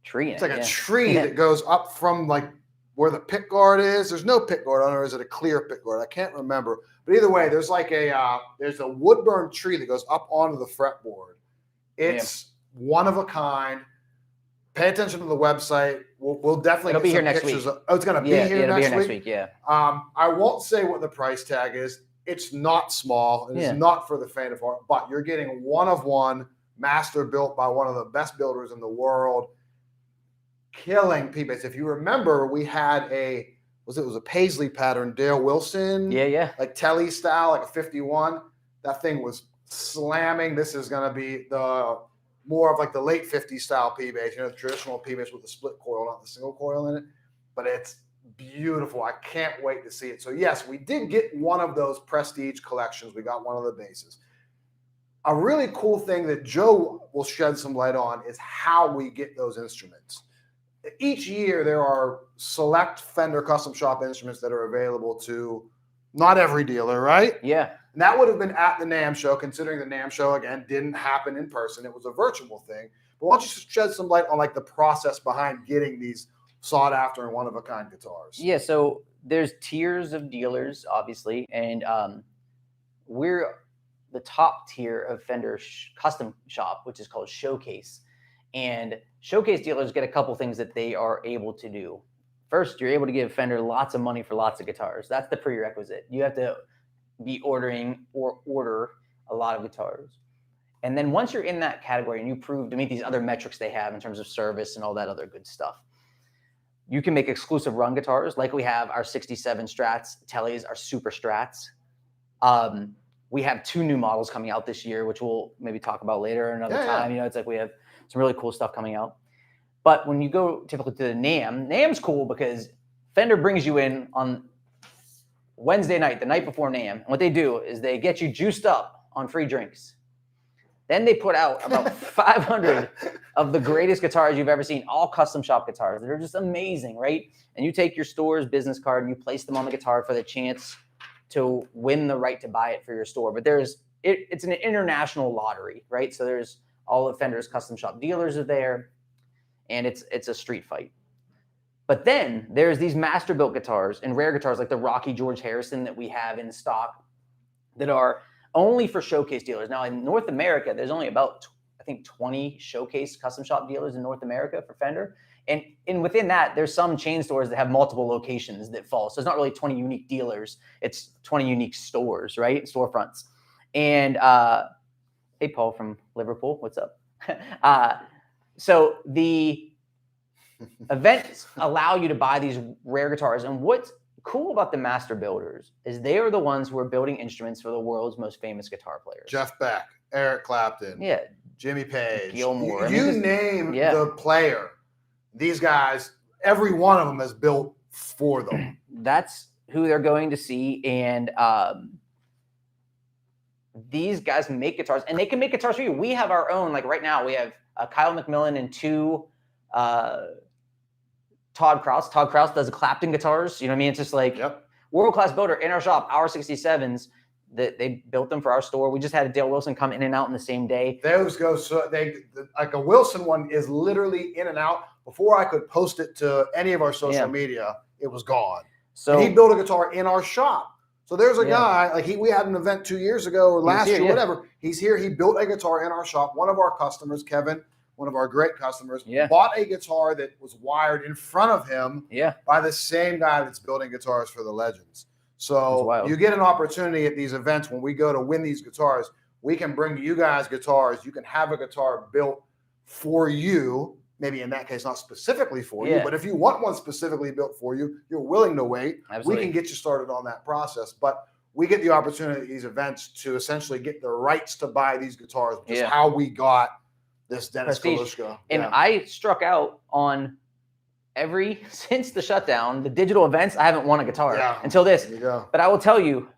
tree. It's like a tree that goes up from like where the pick guard is. There's no pick guard on it, or is it a clear pick guard? I can't remember. But either way, there's like there's a wood burned tree that goes up onto the fretboard. It's one of a kind. Pay attention to the website. We'll definitely it'll be here next week. It's going to be here next week. Yeah. I won't say what the price tag is. It's not small. It is not for the faint of heart, but you're getting one of one, master built by one of the best builders in the world. Killing P-bass. If you remember, we had it was a Paisley pattern, Dale Wilson. Yeah. Like Telly style, like a 51. That thing was slamming. This is going to be the more of like the late 50s style P-bass, you know, the traditional P-bass with the split coil, not the single coil in it. But it's beautiful. I can't wait to see it. So yes, we did get one of those prestige collections. We got one of the basses. A really cool thing that Joe will shed some light on is how we get those instruments. Each year, there are select Fender Custom Shop instruments that are available to not every dealer, right? Yeah. And that would have been at the NAMM show, considering the NAMM show, again, didn't happen in person. It was a virtual thing. But why don't you shed some light on like the process behind getting these sought after and one-of-a-kind guitars? Yeah, so there's tiers of dealers, obviously, and we're the top tier of Fender Custom Shop, which is called Showcase. And Showcase dealers get a couple things that they are able to do. First, you're able to give Fender lots of money for lots of guitars. That's the prerequisite. You have to be ordering or order a lot of guitars. And then once you're in that category and you prove to meet these other metrics they have in terms of service and all that other good stuff, you can make exclusive run guitars like we have our 67 Strats, Tellys, our Super Strats. We have 2 new models coming out this year, which we'll maybe talk about later another time. You know, it's like we have some really cool stuff coming out. But when you go typically to the NAMM's cool because Fender brings you in on Wednesday night, the night before NAMM. And what they do is they get you juiced up on free drinks. Then they put out about 500 of the greatest guitars you've ever seen, all custom shop guitars. They're just amazing, right? And you take your store's business card and you place them on the guitar for the chance to win the right to buy it for your store. But it's an international lottery, right? So there's all of Fender's custom shop dealers are there, and it's a street fight. But then there's these master built guitars and rare guitars like the Rocky George Harrison that we have in stock that are only for Showcase dealers. Now in North America, there's only about, I think, 20 Showcase custom shop dealers in North America for Fender. And within that, there's some chain stores that have multiple locations that fall. So it's not really 20 unique dealers. It's 20 unique stores, right? Storefronts. And hey, Paul from Liverpool, what's up? So the events allow you to buy these rare guitars. And what's cool about the master builders is they are the ones who are building instruments for the world's most famous guitar players. Jeff Beck, Eric Clapton, Jimmy Page, Gilmore. You name the player. These guys, every one of them is built for them. That's who they're going to see. And these guys make guitars, and they can make guitars for you. We have our own, like right now, we have Kyle McMillan and 2 Todd Krause. Todd Krause does Clapton guitars. You know what I mean? It's just like world-class builder in our shop, our 67s. They built them for our store. We just had a Dale Wilson come in and out in the same day. Those go like a Wilson one is literally in and out. Before I could post it to any of our social media, it was gone. So and he built a guitar in our shop. So there's a Yeah. guy, like we had an event 2 years ago or last here, year, yeah. whatever. He's here. He built a guitar in our shop. One of our customers, Kevin, one of our great customers, Yeah. bought a guitar that was wired in front of him Yeah. by the same guy that's building guitars for the Legends. That's So wild. you get an opportunity at these events when we go to win these guitars. We can bring you guys guitars. You can have a guitar built for you. Maybe in that case, not specifically for you, Yeah. but if you want one specifically built for you, you're willing to wait. Absolutely. We can get you started on that process. But we get the opportunity at these events to essentially get the rights to buy these guitars, which is Yeah. how we got this Dennis Prestige. Kalushka. And Yeah. I struck out on since the shutdown, the digital events, I haven't won a guitar until this. There you go. But I will tell you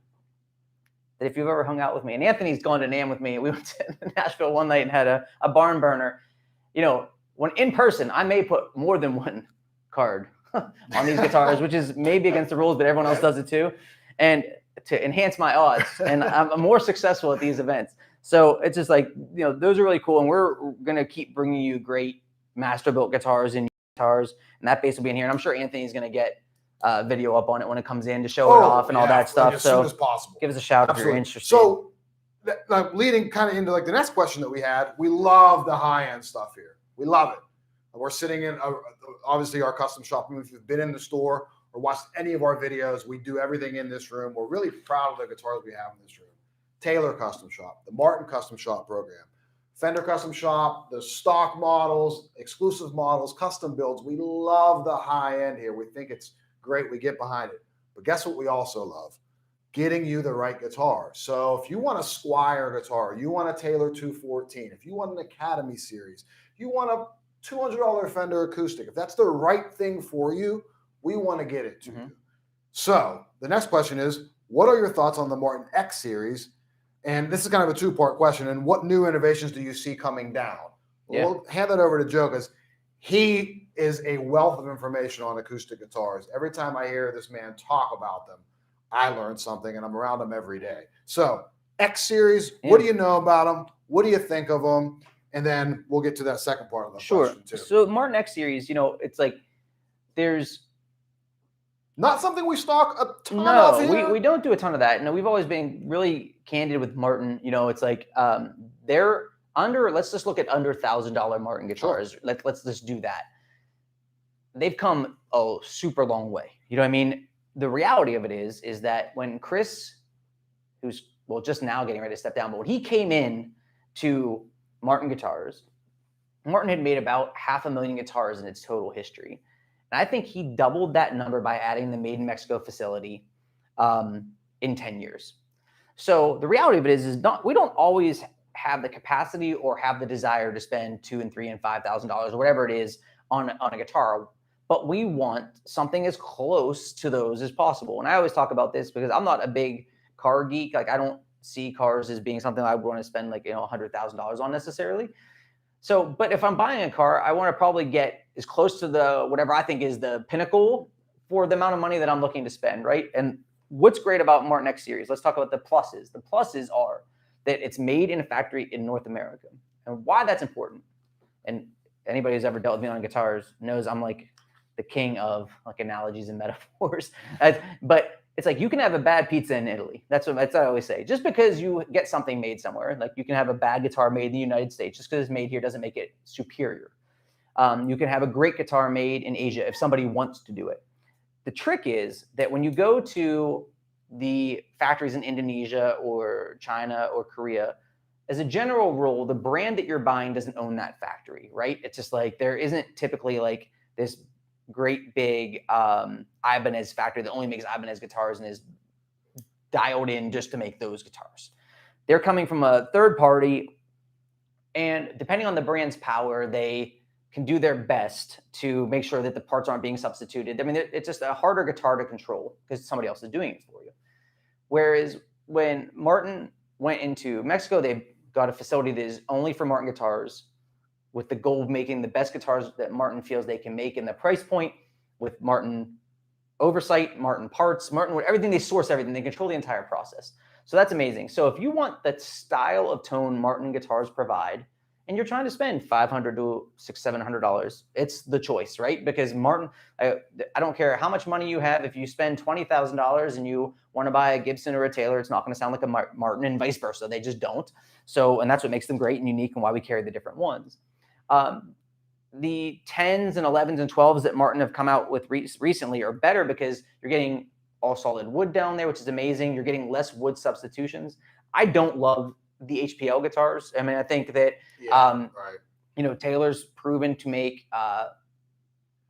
that if you've ever hung out with me, and Anthony's gone to NAMM with me, we went to Nashville one night and had a barn burner. You know, when in person, I may put more than one card on these guitars, which is maybe against the rules, but everyone else does it too. And to enhance my odds, and I'm more successful at these events. So it's just like, you know, those are really cool. And we're going to keep bringing you great master built guitars and guitars, and that base will be in here. And I'm sure Anthony's going to get video up on it when it comes in to show it off and all that stuff. As so soon as possible. give us a shout Absolutely. if you're interested. So leading kind of into like the next question that we had, we love the high end stuff here. We love it. We're sitting in obviously our custom shop. If you've been in the store or watched any of our videos, we do everything in this room. We're really proud of the guitars we have in this room. Taylor Custom Shop, the Martin Custom Shop program, Fender Custom Shop, the stock models, exclusive models, custom builds. We love the high end here. We think it's great. We get behind it. But guess what we also love? Getting you the right guitar. So if you want a Squire guitar, you want a Taylor 214, if you want an Academy series, you want a $200 Fender acoustic, if that's the right thing for you, we want to get it to you. So the next question is, what are your thoughts on the Martin X series? And this is kind of a two-part question. And what new innovations do you see coming down? Yeah. We'll hand that over to Joe because he is a wealth of information on acoustic guitars. Every time I hear this man talk about them, I learn something, and I'm around them every day. So X series, what do you know about them? What do you think of them? And then we'll get to that second part of the question too. So Martin X series, you know, it's like there's not something we stock a ton of here. we don't do a ton of that. No, we've always been really candid with Martin. You know, it's like they're under. Let's just look at under $1,000 Martin guitars. Sure. Let's just do that. They've come a super long way. You know what I mean? The reality of it is that when Chris, who's just now getting ready to step down, but when he came in to Martin Guitars, Martin had made about 500,000 guitars in its total history. And I think he doubled that number by adding the Made in Mexico facility in 10 years. So the reality of it is we don't always have the capacity or have the desire to spend $2,000 and $3,000 and $5,000 or whatever it is on a guitar. But we want something as close to those as possible. And I always talk about this because I'm not a big car geek. Like I don't see cars as being something I would want to spend like, $100,000 on necessarily. So, but if I'm buying a car, I want to probably get as close to the whatever I think is the pinnacle for the amount of money that I'm looking to spend, right? And what's great about Martin X series? Let's talk about the pluses. The pluses are that it's made in a factory in North America, and why that's important. And anybody who's ever dealt with me on guitars knows I'm like the king of like analogies and metaphors. But it's like you can have a bad pizza in Italy. That's what I always say. Just because you get something made somewhere, like you can have a bad guitar made in the United States, just because it's made here doesn't make it superior. You can have a great guitar made in Asia if somebody wants to do it. The trick is that when you go to the factories in Indonesia or China or Korea, as a general rule, the brand that you're buying doesn't own that factory, right? It's just like there isn't typically like this great big Ibanez factory that only makes Ibanez guitars and is dialed in just to make those guitars. They're coming from a third party, and depending on the brand's power, they can do their best to make sure that the parts aren't being substituted. I mean, it's just a harder guitar to control because somebody else is doing it for you. Whereas when Martin went into Mexico, they got a facility that is only for Martin guitars, with the goal of making the best guitars that Martin feels they can make in the price point, with Martin oversight, Martin parts, Martin, everything, they source everything, they control the entire process. So that's amazing. So if you want that style of tone Martin guitars provide, and you're trying to spend $500 to $700, it's the choice, right? Because Martin, I don't care how much money you have. If you spend $20,000 and you want to buy a Gibson or a Taylor, it's not going to sound like a Martin, and vice versa. They just don't. So, and that's what makes them great and unique, and why we carry the different ones. The 10s and 11s and 12s that Martin have come out with recently are better because you're getting all solid wood down there, which is amazing. You're getting less wood substitutions. I don't love the HPL guitars. I mean, I think that, Taylor's proven to make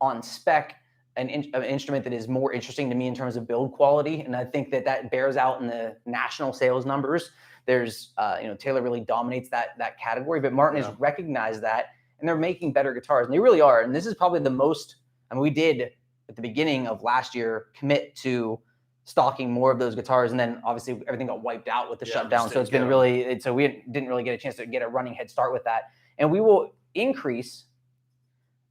on spec an instrument that is more interesting to me in terms of build quality. And I think that bears out in the national sales numbers. There's, Taylor really dominates that category, but Martin has recognized that, and they're making better guitars, and they really are. And this is probably the most, we did at the beginning of last year commit to stocking more of those guitars, and then obviously everything got wiped out with the shutdown. So it's been really, so we didn't really get a chance to get a running head start with that. And we will increase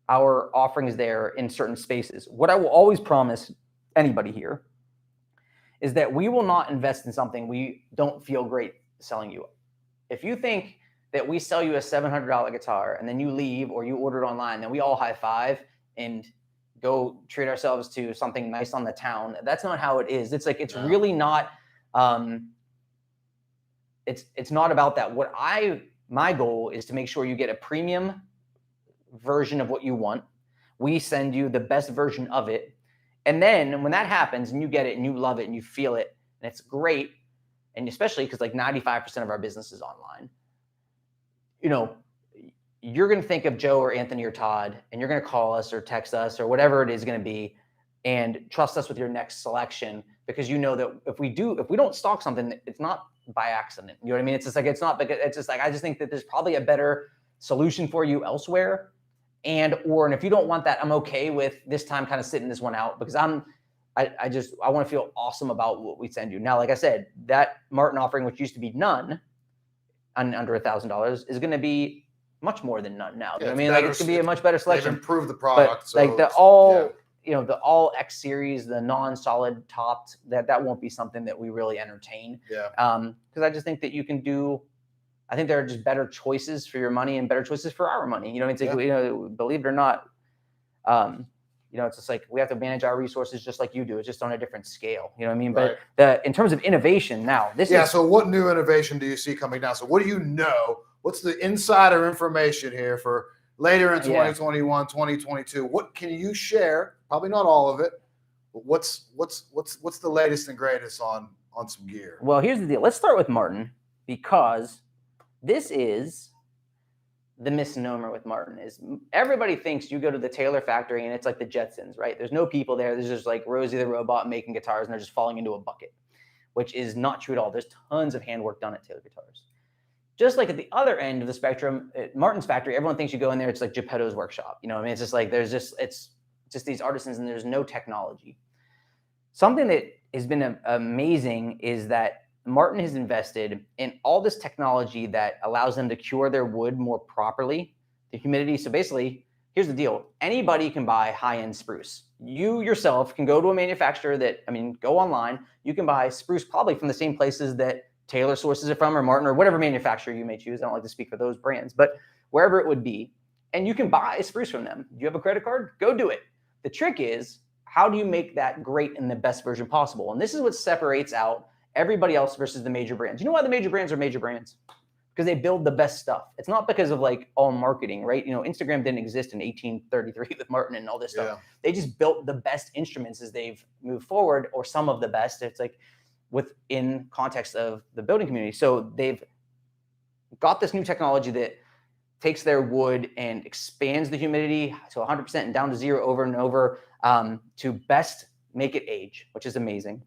our offerings there in certain spaces. What I will always promise anybody here is that we will not invest in something we don't feel great selling you. If you think that we sell you a $700 guitar and then you leave or you order it online, then we all high five and go treat ourselves to something nice on the town. That's not how it is. It's like, it's really not, it's not about that. My goal is to make sure you get a premium version of what you want. We send you the best version of it. And then when that happens and you get it and you love it and you feel it and it's great, and especially because like 95% of our business is online, you're going to think of Joe or Anthony or Todd, and you're going to call us or text us or whatever it is going to be, and trust us with your next selection, because you know that if we don't stock something, it's not by accident. You know what I mean? It's just like, it's not, because it's just like, I just think that there's probably a better solution for you elsewhere. And if you don't want that, I'm okay with this time kind of sitting this one out, because I want to feel awesome about what we send you. Now, like I said, that Martin offering, which used to be none and under $1,000, is going to be much more than none now. You know what I mean? Like, it's going to be a much better selection. They've improved the product. But like the all X series, the non-solid topped, that won't be something that we really entertain. Yeah. Because I just think that you can do, I think there are just better choices for your money and better choices for our money. It's like, believe it or not, it's just like we have to manage our resources just like you do. It's just on a different scale. You know what I mean? Right. But in terms of innovation now, so what new innovation do you see coming down? So what do you know? What's the insider information here for later in 2021, 2022? What can you share? Probably not all of it, but what's the latest and greatest on some gear? Well, here's the deal. Let's start with Martin, because this is the misnomer with Martin. Is everybody thinks you go to the Taylor factory and it's like the Jetsons, right? There's no people there. There's just like Rosie the robot making guitars, and they're just falling into a bucket, which is not true at all. There's tons of handwork done at Taylor Guitars. Just like at the other end of the spectrum, at Martin's factory, everyone thinks you go in there, it's like Geppetto's workshop. You know what I mean? It's just like, it's just these artisans, and there's no technology. Something that has been amazing is that Martin has invested in all this technology that allows them to cure their wood more properly, the humidity. So basically, here's the deal. Anybody can buy high-end spruce. You yourself can go to a manufacturer go online. You can buy spruce probably from the same places that Taylor sources it from, or Martin, or whatever manufacturer you may choose. I don't like to speak for those brands, but wherever it would be. And you can buy spruce from them. Do you have a credit card? Go do it. The trick is, how do you make that great and the best version possible? And this is what separates out everybody else versus the major brands. You know why the major brands are major brands? Because they build the best stuff. It's not because of like all marketing, right? Instagram didn't exist in 1833 with Martin and all this stuff. They just built the best instruments as they've moved forward, or some of the best. It's like within context of the building community. So they've got this new technology that takes their wood and expands the humidity to 100% and down to 0 over and over to best make it age, which is amazing.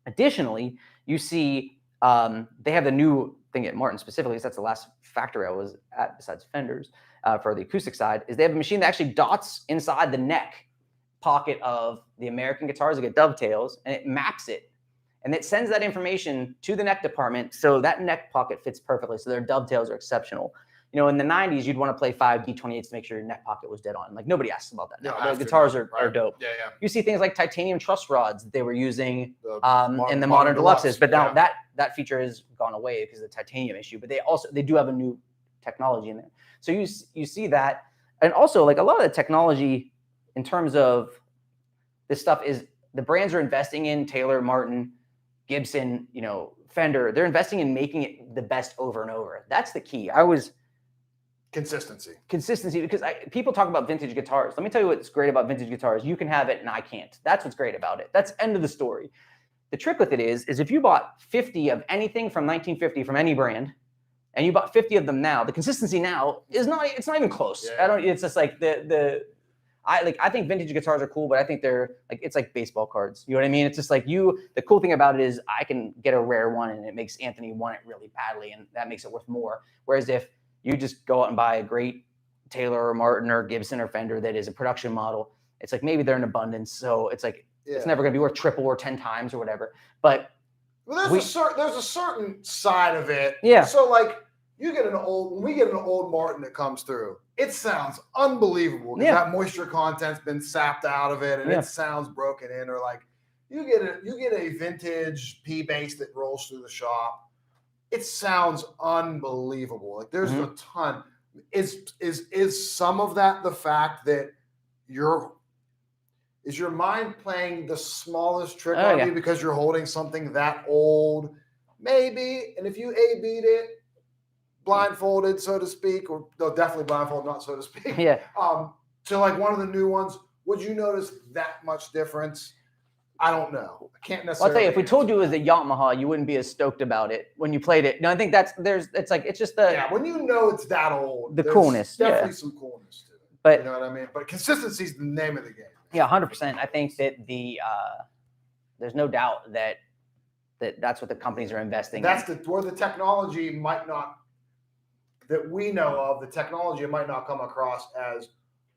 Additionally, you see they have the new thing at Martin specifically, that's the last factory I was at besides Fender's for the acoustic side, is they have a machine that actually dots inside the neck pocket of the American guitars that get dovetails, and it maps it. And it sends that information to the neck department, so that neck pocket fits perfectly. So their dovetails are exceptional. In the 90s, you'd want to play 5 D28s to make sure your neck pocket was dead on. Like, nobody asks about that now. The guitars are dope. Yeah. You see things like titanium truss rods that they were using in the modern deluxes, but now that feature has gone away because of the titanium issue. But they do have a new technology in there. So you see that, and also like a lot of the technology in terms of this stuff is the brands are investing in Taylor, Martin, Gibson, Fender. They're investing in making it the best over and over. That's the key. Consistency, because people talk about vintage guitars. Let me tell you what's great about vintage guitars. You can have it and I can't. That's what's great about it. That's end of the story. The trick with it is if you bought 50 of anything from 1950 from any brand, and you bought 50 of them now, the consistency now it's not even close. Yeah. It's just like I think vintage guitars are cool, but I think they're like, it's like baseball cards. You know what I mean? It's just like the cool thing about it is I can get a rare one and it makes Anthony want it really badly, and that makes it worth more. Whereas if you just go out and buy a great Taylor or Martin or Gibson or Fender that is a production model, it's like maybe they're in abundance. So it's like, it's never going to be worth triple or 10 times or whatever. But there's a certain side of it. Yeah. So like when we get an old Martin that comes through, it sounds unbelievable because that moisture content's been sapped out of it and it sounds broken in. Or like you get a vintage P bass that rolls through the shop. It sounds unbelievable. Like there's a ton. Is some of that the fact that is your mind playing the smallest trick on you because you're holding something that old? Maybe. And if you A-beat it, blindfolded, so to speak, or no, definitely blindfolded, not so to speak. Yeah. To like one of the new ones, would you notice that much difference? I don't know. I can't necessarily. I'll tell you, if we told you it was a Yamaha, you wouldn't be as stoked about it when you played it. No, I think it's just the when you know it's that old, the coolness. Definitely some coolness to it. But you know what I mean? But consistency is the name of the game. Yeah, 100%. I think that there's no doubt that's what the companies are investing in. Where the technology might not, that we know of, the technology might not come across as,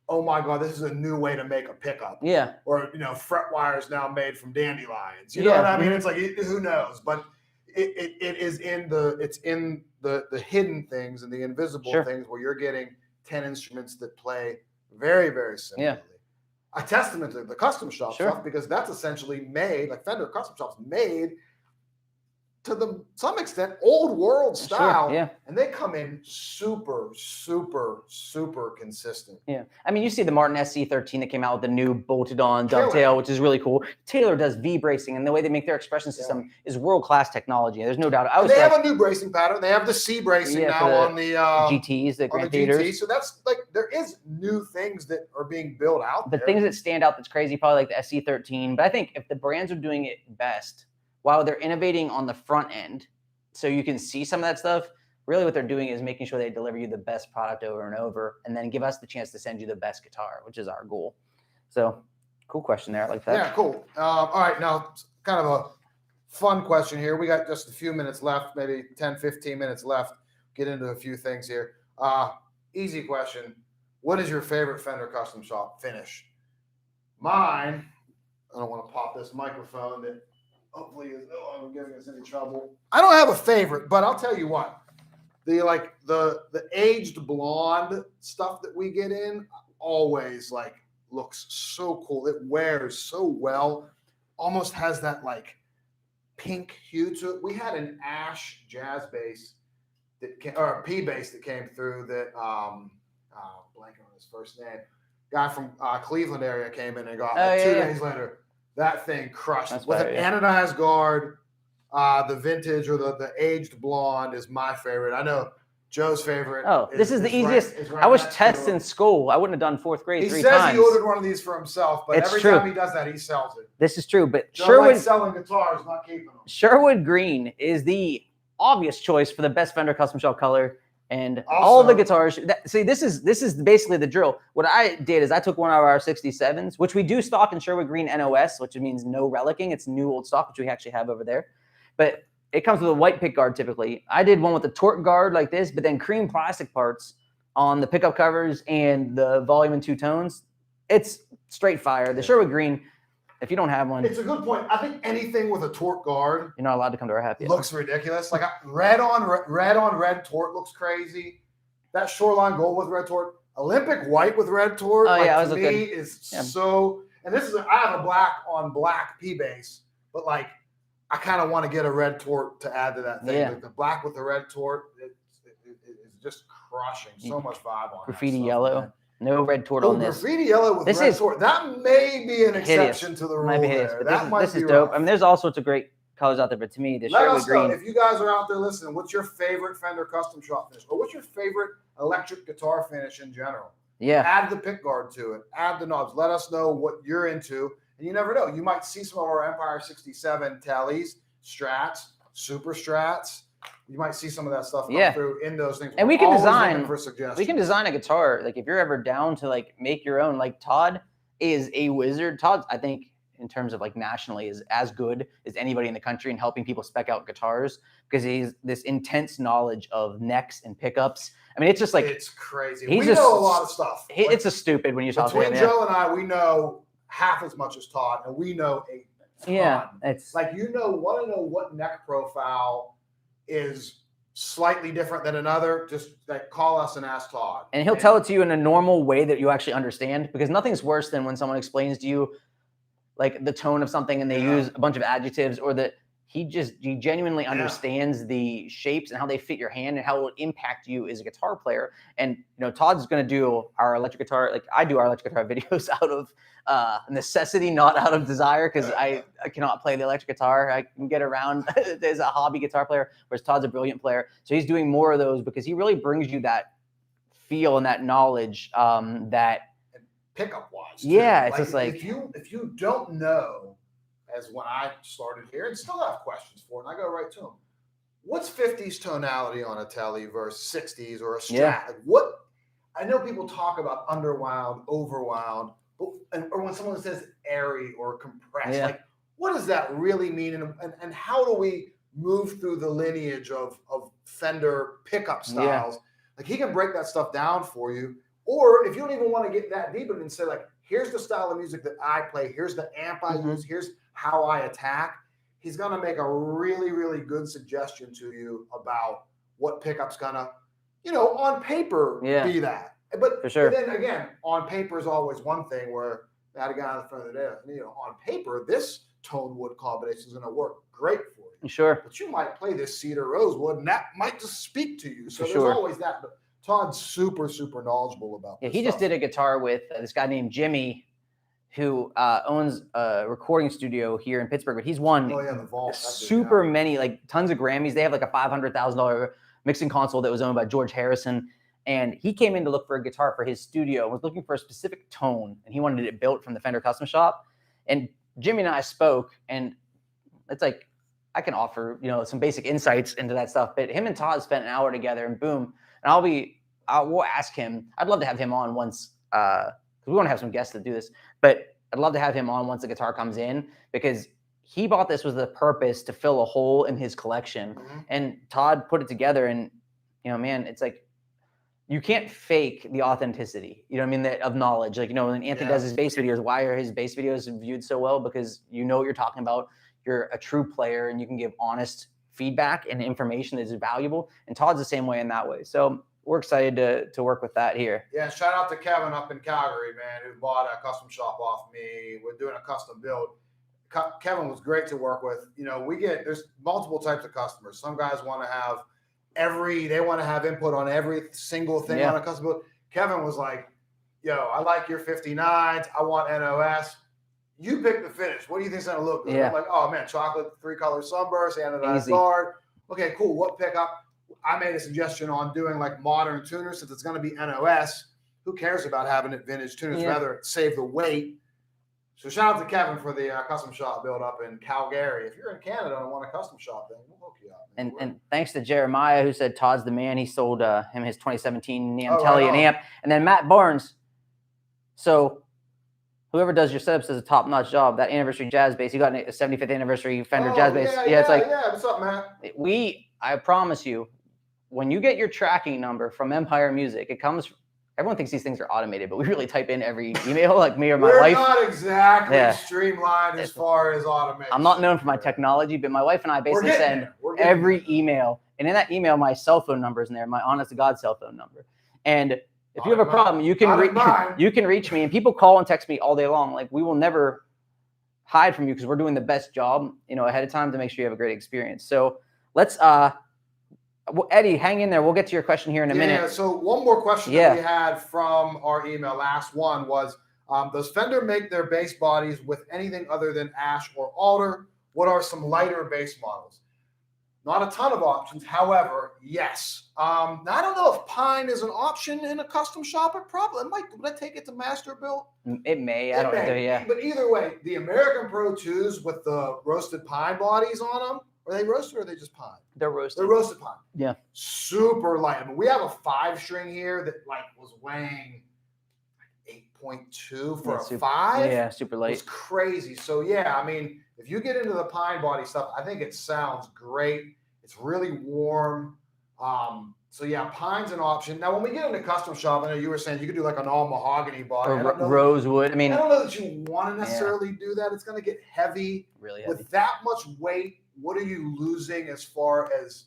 oh my God, this is a new way to make a pickup. Yeah. Or, fret wires now made from dandelions. You know what I mean? It's like, who knows? But it's in the hidden things and the invisible things where you're getting 10 instruments that play very, very similarly. Yeah. A testament to the custom shop stuff, because that's essentially made, like Fender custom shops made to some extent old world style, and they come in super, super, super consistent. Yeah, I mean, you see the Martin SC13 that came out with the new bolted-on dovetail, which is really cool. Taylor does V bracing, and the way they make their expression system is world-class technology. There's no doubt. They have a new bracing pattern. They have the C bracing now on the GTs, the Grand Theaters. GT. So that's like there is new things that are being built out. The things that stand out that's crazy, probably like the SC13. But I think if the brands are doing it best, while they're innovating on the front end, so you can see some of that stuff, really what they're doing is making sure they deliver you the best product over and over, and then give us the chance to send you the best guitar, which is our goal. So cool question there. I like that. Yeah, cool. All right, now kind of a fun question here. We got just a few minutes left, maybe 10, 15 minutes left. Get into a few things here. Easy question. What is your favorite Fender custom shop finish? Mine, I don't want to pop this microphone that hopefully is no longer giving us any trouble. I don't have a favorite, but I'll tell you what. The aged blonde stuff that we get in always like looks so cool. It wears so well. Almost has that like pink hue to it. We had an ash jazz bass or a P bass that came through that blanking on his first name. Guy from Cleveland area came in and got 2 days later. That thing crushed. With an anodized guard, the vintage or the aged blonde is my favorite. I know Joe's favorite. This is the easiest. I was tests in school. I wouldn't have done 4th grade 3 times. He says he ordered one of these for himself, but every time he does that, he sells it. This is true, but Joe likes selling guitars, not keeping them. Sherwood Green is the obvious choice for the best Fender custom shop color. And also, all the guitars, this is basically the drill. What I did is I took one of our 67s, which we do stock in Sherwood Green NOS, which means no relicking. It's new old stock, which we actually have over there. But it comes with a white pick guard typically. I did one with a torque guard like this, but then cream plastic parts on the pickup covers and the volume in 2 tones. It's straight fire. The Sherwood Green, if you don't have one, it's a good point. I think anything with a torque guard, you're not allowed to come to our happy hour. Looks ridiculous. Like red on red torque looks crazy. That Shoreline gold with red torque, Olympic white with red torque. To me is so. And this is I have a black on black P bass, but like I kind of want to get a red torque to add to that thing. Like the black with the red torque is just crushing. So much vibe on Graffiti that stuff, yellow. man. No red tort Oh, on this. graffiti yellow with This red is tort. That may be an hideous. exception to the Might rule be hideous, there. but That might this be is dope. rough. I mean, there's all sorts of great colors out there, but to me, the Let Sherwood us know green. if you guys are out there listening. What's your favorite Fender custom shop finish, or what's your favorite electric guitar finish in general? Yeah. Add the pick guard to it. Add the knobs. Let us know what you're into, and you never know. You might see some of our Empire 67 tellies, Strats, Super Strats. You might see some of that stuff come through in those things. And We're we can always design looking for suggestions. We can design a guitar. Like if you're ever down to like make your own, like Todd is a wizard. Todd, I think, in terms of like nationally, is as good as anybody in the country in helping people spec out guitars because he's this intense knowledge of necks and pickups. I mean, it's just like it's crazy. We know a lot of stuff. It's a stupid when you talk to him. Between Joe and I, we know half as much as Todd, and we know a ton. Yeah, it's like want to know what neck profile is slightly different than another, just like call us and ask Todd. And he'll tell it to you in a normal way that you actually understand, because nothing's worse than when someone explains to you like the tone of something and they use a bunch of adjectives, or that he genuinely understands the shapes and how they fit your hand and how it will impact you as a guitar player. And Todd's going to do our electric guitar, like I do our electric guitar videos out of necessity, not out of desire, because I cannot play the electric guitar. I can get around as a hobby guitar player, whereas Todd's a brilliant player. So he's doing more of those because he really brings you that feel and that knowledge that pickup wise. Yeah, it's just like if you don't know, as when I started here and still have questions for, and I go right to them. What's 50s tonality on a telly versus 60s or a Strat? Yeah. Like what? I know people talk about underwound, overwound, or when someone says airy or compressed, like what does that really mean? And how do we move through the lineage of Fender pickup styles? Like he can break that stuff down for you. Or if you don't even want to get that deep and say like, here's the style of music that I play, here's the amp I use, here's how I attack, he's going to make a really, really good suggestion to you about what pickup's going to, on paper be that. But, for sure. But then again, on paper is always one thing where that guy on the front of the day, on paper, this tone wood combination is going to work great for you. Sure. But you might play this cedar rosewood and that might just speak to you. So there's always that. But Todd's super, super knowledgeable about this he just did a guitar with this guy named Jimmy, who owns a recording studio here in Pittsburgh. But he's won the vault. super many, like tons of Grammys. They have like a $500,000 mixing console that was owned by George Harrison. And he came in to look for a guitar for his studio, was looking for a specific tone, and he wanted it built from the Fender Custom Shop. And Jimmy and I spoke, and it's like, I can offer, some basic insights into that stuff. But him and Todd spent an hour together, and boom. And we'll ask him. I'd love to have him on once, because we want to have some guests that do this. But I'd love to have him on once the guitar comes in, because he bought this with the purpose to fill a hole in his collection. And Todd put it together, and man, it's like you can't fake the authenticity. You know what I mean? Of knowledge. Like when Anthony does his bass videos, why are his bass videos viewed so well? Because you know what you're talking about. You're a true player, and you can give honest feedback and information that is valuable. And Todd's the same way in that way. So we're excited to work with that here. Yeah, shout out to Kevin up in Calgary, man, who bought a custom shop off me. We're doing a custom build. Kevin was great to work with. There's multiple types of customers. Some guys want to have they want to have input on every single thing on a custom build. Kevin was like, I like your 59s. I want NOS. You pick the finish. What do you think's going to look good? I'm like, oh, man, chocolate, 3-color sunburst, anodized guard. Okay, cool. What pickup? I made a suggestion on doing like modern tuners since it's going to be NOS. Who cares about having it vintage tuners? Rather save the weight. So shout out to Kevin for the custom shop build up in Calgary. If you're in Canada and want a custom shop, then we'll hook you up. And thanks to Jeremiah, who said Todd's the man. He sold him his 2017 NAMM Telly and amp. And then Matt Barnes. So whoever does your setups does a top-notch job. That anniversary jazz bass, you got a 75th anniversary Fender jazz bass. It's like, what's up, Matt? I promise you, when you get your tracking number from Empire Music, it comes. Everyone thinks these things are automated, but we really type in every email, like me or my wife. We're not exactly streamlined as far as automation. I'm not known for my technology, but my wife and I basically send every email. And in that email, my cell phone number is in there, my honest-to-God cell phone number. And if you have a problem, you can reach me. And people call and text me all day long. Like, we will never hide from you because we're doing the best job, ahead of time to make sure you have a great experience. So let's Well, Eddie, hang in there. We'll get to your question here in a minute. Yeah, so one more question that we had from our email, last one was, does Fender make their bass bodies with anything other than ash or alder? What are some lighter bass models? Not a ton of options. However, yes. Now, I don't know if pine is an option in a custom shop. It probably might. Would I take it to master built? It may. I don't know. Yeah. But either way, the American Pro 2s with the roasted pine bodies on them, are they roasted or are they just pine? They're roasted. They're roasted pine. Yeah. Super light. I mean, we have a 5-string here that like was weighing 8.2 for a 5. Yeah, super light. It's crazy. So yeah, I mean, if you get into the pine body stuff, I think it sounds great. It's really warm. So yeah, pine's an option. Now, when we get into custom shop, I know you were saying you could do like an all mahogany body. Or rosewood. I mean, I don't know that you want to necessarily do that. It's going to get heavy. Really heavy. With that much weight, what are you losing as far as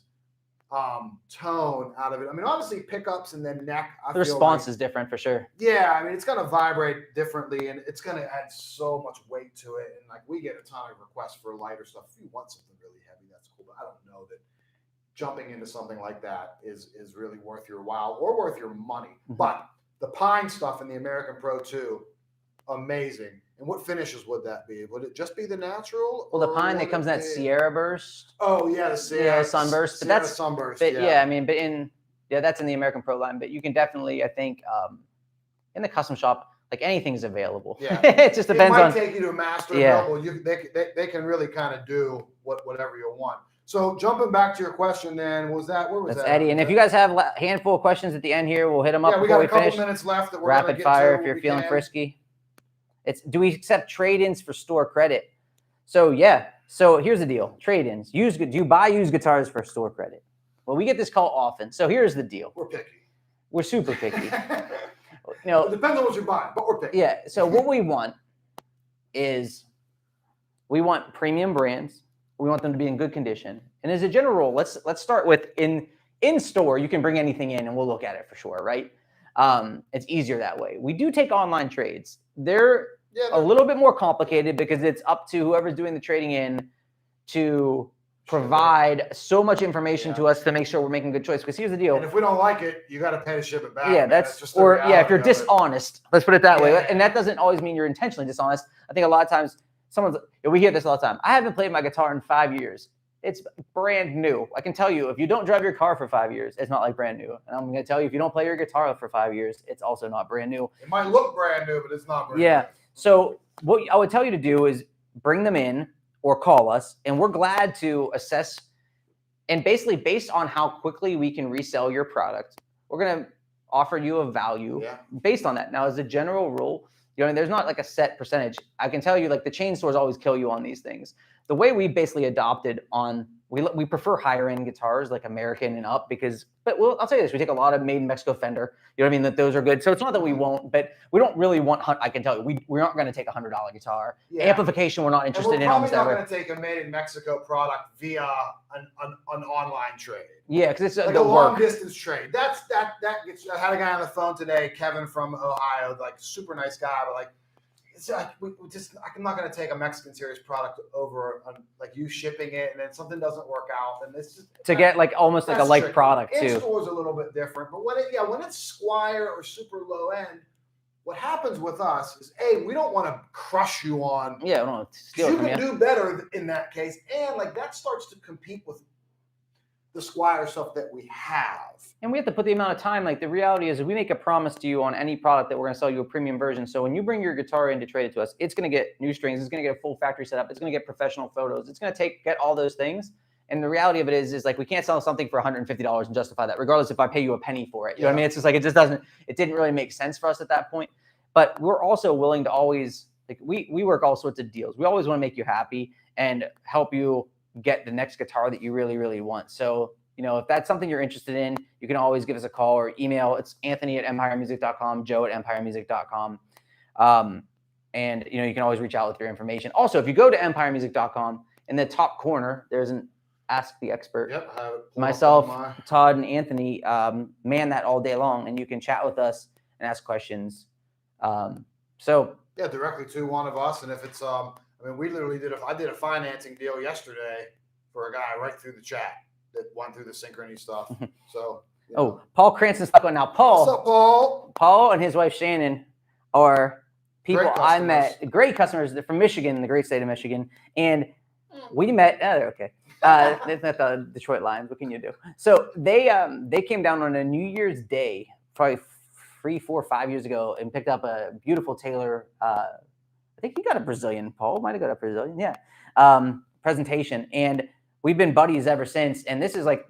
tone out of it? I mean, obviously pickups and then neck. The response is different for sure. Yeah, I mean, it's going to vibrate differently, and it's going to add so much weight to it. And like, we get a ton of requests for lighter stuff. If you want something really heavy, that's cool. But I don't know that jumping into something like that is really worth your while or worth your money. Mm-hmm. But the pine stuff in the American Pro 2, amazing. And what finishes would that be? Would it just be the natural? Well, the pine that comes in that Sierra Burst. Oh yeah, the Sierra Sunburst. But that's Sunburst. But yeah, I mean, that's in the American Pro line. But you can definitely, I think, in the custom shop, like anything's available. Yeah, it just depends on. It might take you to a master level. They can really kind of do whatever you want. So jumping back to your question, then where was that? That's Eddie. And if you guys have a handful of questions at the end here, we'll hit them up. Yeah, we got a couple minutes left that we're rapid fire if you're feeling frisky. Do we accept trade-ins for store credit? So yeah. So here's the deal: trade-ins. Do you buy used guitars for store credit? Well, we get this call often. So here's the deal: we're picky. We're super picky. It depends on what you're buying, but we're picky. Yeah. So what we want is we want premium brands. We want them to be in good condition. And as a general rule, let's start with in store, you can bring anything in and we'll look at it for sure, right? It's easier that way. We do take online trades. They're a little bit more complicated because it's up to whoever's doing the trading in to provide so much information to us to make sure we're making a good choice. Because here's the deal. And if we don't like it, you got to pay to ship it back. Yeah, that's just if you're dishonest, let's put it that way. And that doesn't always mean you're intentionally dishonest. I think a lot of times we hear this all the time. I haven't played my guitar in 5 years. It's brand new. I can tell you, if you don't drive your car for 5 years, it's not like brand new. And I'm going to tell you, if you don't play your guitar for 5 years, it's also not brand new. It might look brand new, but it's not brand new. Yeah. So what I would tell you to do is bring them in or call us, and we're glad to assess. And basically, based on how quickly we can resell your product, we're going to offer you a value based on that. Now, as a general rule, there's not like a set percentage. I can tell you, like, the chain stores always kill you on these things. The way we basically adopted we prefer higher end guitars, like American and up, I'll tell you this, we take a lot of made in Mexico Fender. You know what I mean? That those are good. So it's not that we won't, but we don't really want, I can tell you, we aren't going to take $100 guitar. Yeah. Amplification, we're not interested in. We're probably not going to take a made in Mexico product via an online trade. Yeah, because it's like a long distance trade. That gets. I had a guy on the phone today, Kevin from Ohio, like super nice guy, but like, it's like I'm not going to take a Mexican series product over like you shipping it, and then something doesn't work out, and it's just to get like almost like a like tricky. Product too. In-store's a little bit different, but when it's Squire or super low end, what happens with us is we don't want to crush you on. Yeah, we don't want to steal you can do better in that case, and like that starts to compete with the Squire stuff that we have. And we have to put the amount of time. Like, the reality is, if we make a promise to you on any product that we're going to sell you a premium version. So when you bring your guitar in to trade it to us, it's going to get new strings. It's going to get a full factory setup. It's going to get professional photos. It's going to get all those things. And the reality of it is like, we can't sell something for $150 and justify that, regardless if I pay you a penny for it. You know what I mean? It's just like, it didn't really make sense for us at that point. But we're also willing to always, like, we work all sorts of deals. We always want to make you happy and help you get the next guitar that you really, really want. So, if that's something you're interested in, you can always give us a call or email. It's Anthony@empiremusic.com, Joe@empiremusic.com. And, you can always reach out with your information. Also, if you go to empiremusic.com, in the top corner, there's an Ask the Expert. Yep. Myself, Todd, and Anthony man that all day long, and you can chat with us and ask questions. Directly to one of us. And if it's, we literally I did a financing deal yesterday for a guy right through the chat. that went through the synchrony stuff. So. Oh, Paul Cranston's stuck on now. What's up, Paul? Paul and his wife Shannon are people Great I customers. met, great customers. They're from Michigan, the great state of Michigan, and we met. They're okay. It's not the Detroit Lions. What can you do? So they came down on a New Year's Day, probably 3, 4, 5 years ago, and picked up a beautiful Taylor. I think he got a Brazilian. Paul might have got a Brazilian. Yeah. Presentation, and we've been buddies ever since. And this is like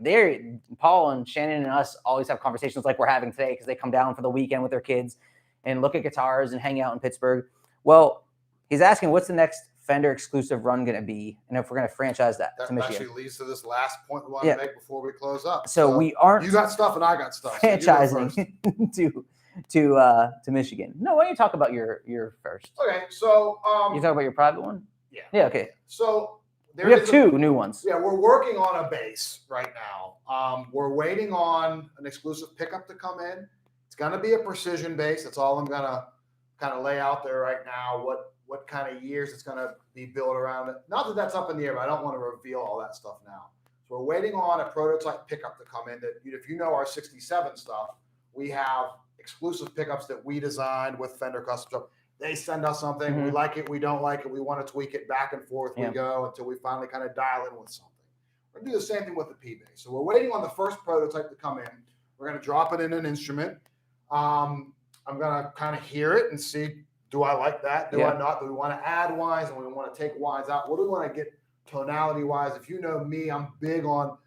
Paul and Shannon and us always have conversations like we're having today because they come down for the weekend with their kids and look at guitars and hang out in Pittsburgh. Well, he's asking what's the next Fender exclusive run going to be, and if we're going to franchise that to Michigan. Actually leads to this last point we want to make before we close up. So we aren't. You got stuff and I got stuff. Franchising to Michigan. No, why don't you talk about your first? Okay, so you talk about your private one. Yeah. Yeah. Okay. So We have 2 new ones. Yeah, we're working on a bass right now. We're waiting on an exclusive pickup to come in. It's going to be a precision bass. That's all I'm going to kind of lay out there right now. What kind of years it's going to be built around it. Not that that's up in the air, but I don't want to reveal all that stuff now. So we're waiting on a prototype pickup to come in. That if you know our 67 stuff, we have exclusive pickups that we designed with Fender Custom Shop. They send us something. We like it. We don't like it. We want to tweak it back and forth. We go until we finally kind of dial in with something. We're going to do the same thing with the P bass. So we're waiting on the first prototype to come in. We're going to drop it in an instrument. I'm going to kind of hear it and see, do I like that? Do I not? Do we want to add winds and we want to take winds out? What do we want to get tonality wise? If you know me, I'm big on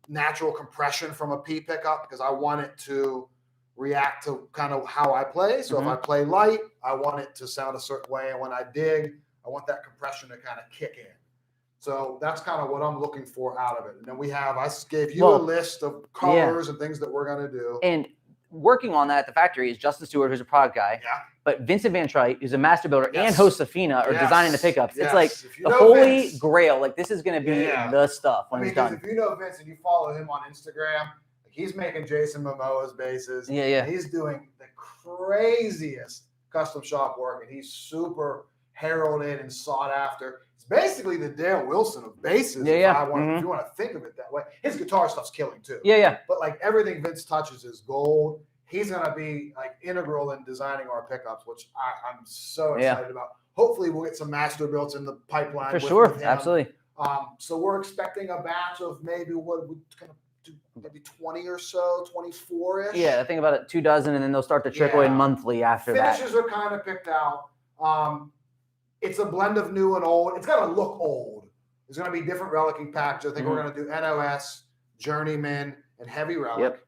natural compression from a P pickup because I want it to react to kind of how I play. So if I play light, I want it to sound a certain way. And when I dig, I want that compression to kind of kick in. So that's kind of what I'm looking for out of it. And then I gave you a list of colors and things that we're going to do. And working on that at the factory is Justin Stewart, who's a product guy. Yeah. But Vincent Van Trite, who's a master builder and host of FINA, are designing the pickups. It's like the holy grail. Like this is going to be the stuff when it's done. If you know Vince and you follow him on Instagram, he's making Jason Momoa's basses. Yeah. He's doing the craziest custom shop work, and he's super heralded and sought after. It's basically the Dale Wilson of basses. If you want to think of it that way. His guitar stuff's killing too. Yeah. But like everything Vince touches is gold. He's going to be like integral in designing our pickups, which I'm so excited about. Hopefully we'll get some master builds in the pipeline. For sure. Absolutely. So we're expecting a batch of maybe maybe 20 or so, 24-ish. Yeah, I think about it, 2 dozen, and then they'll start to trickle in monthly after that. Finishes are kind of picked out. It's a blend of new and old. It's going to look old. There's going to be different relicking packages. I think we're going to do NOS, Journeyman, and Heavy Relic. Yep.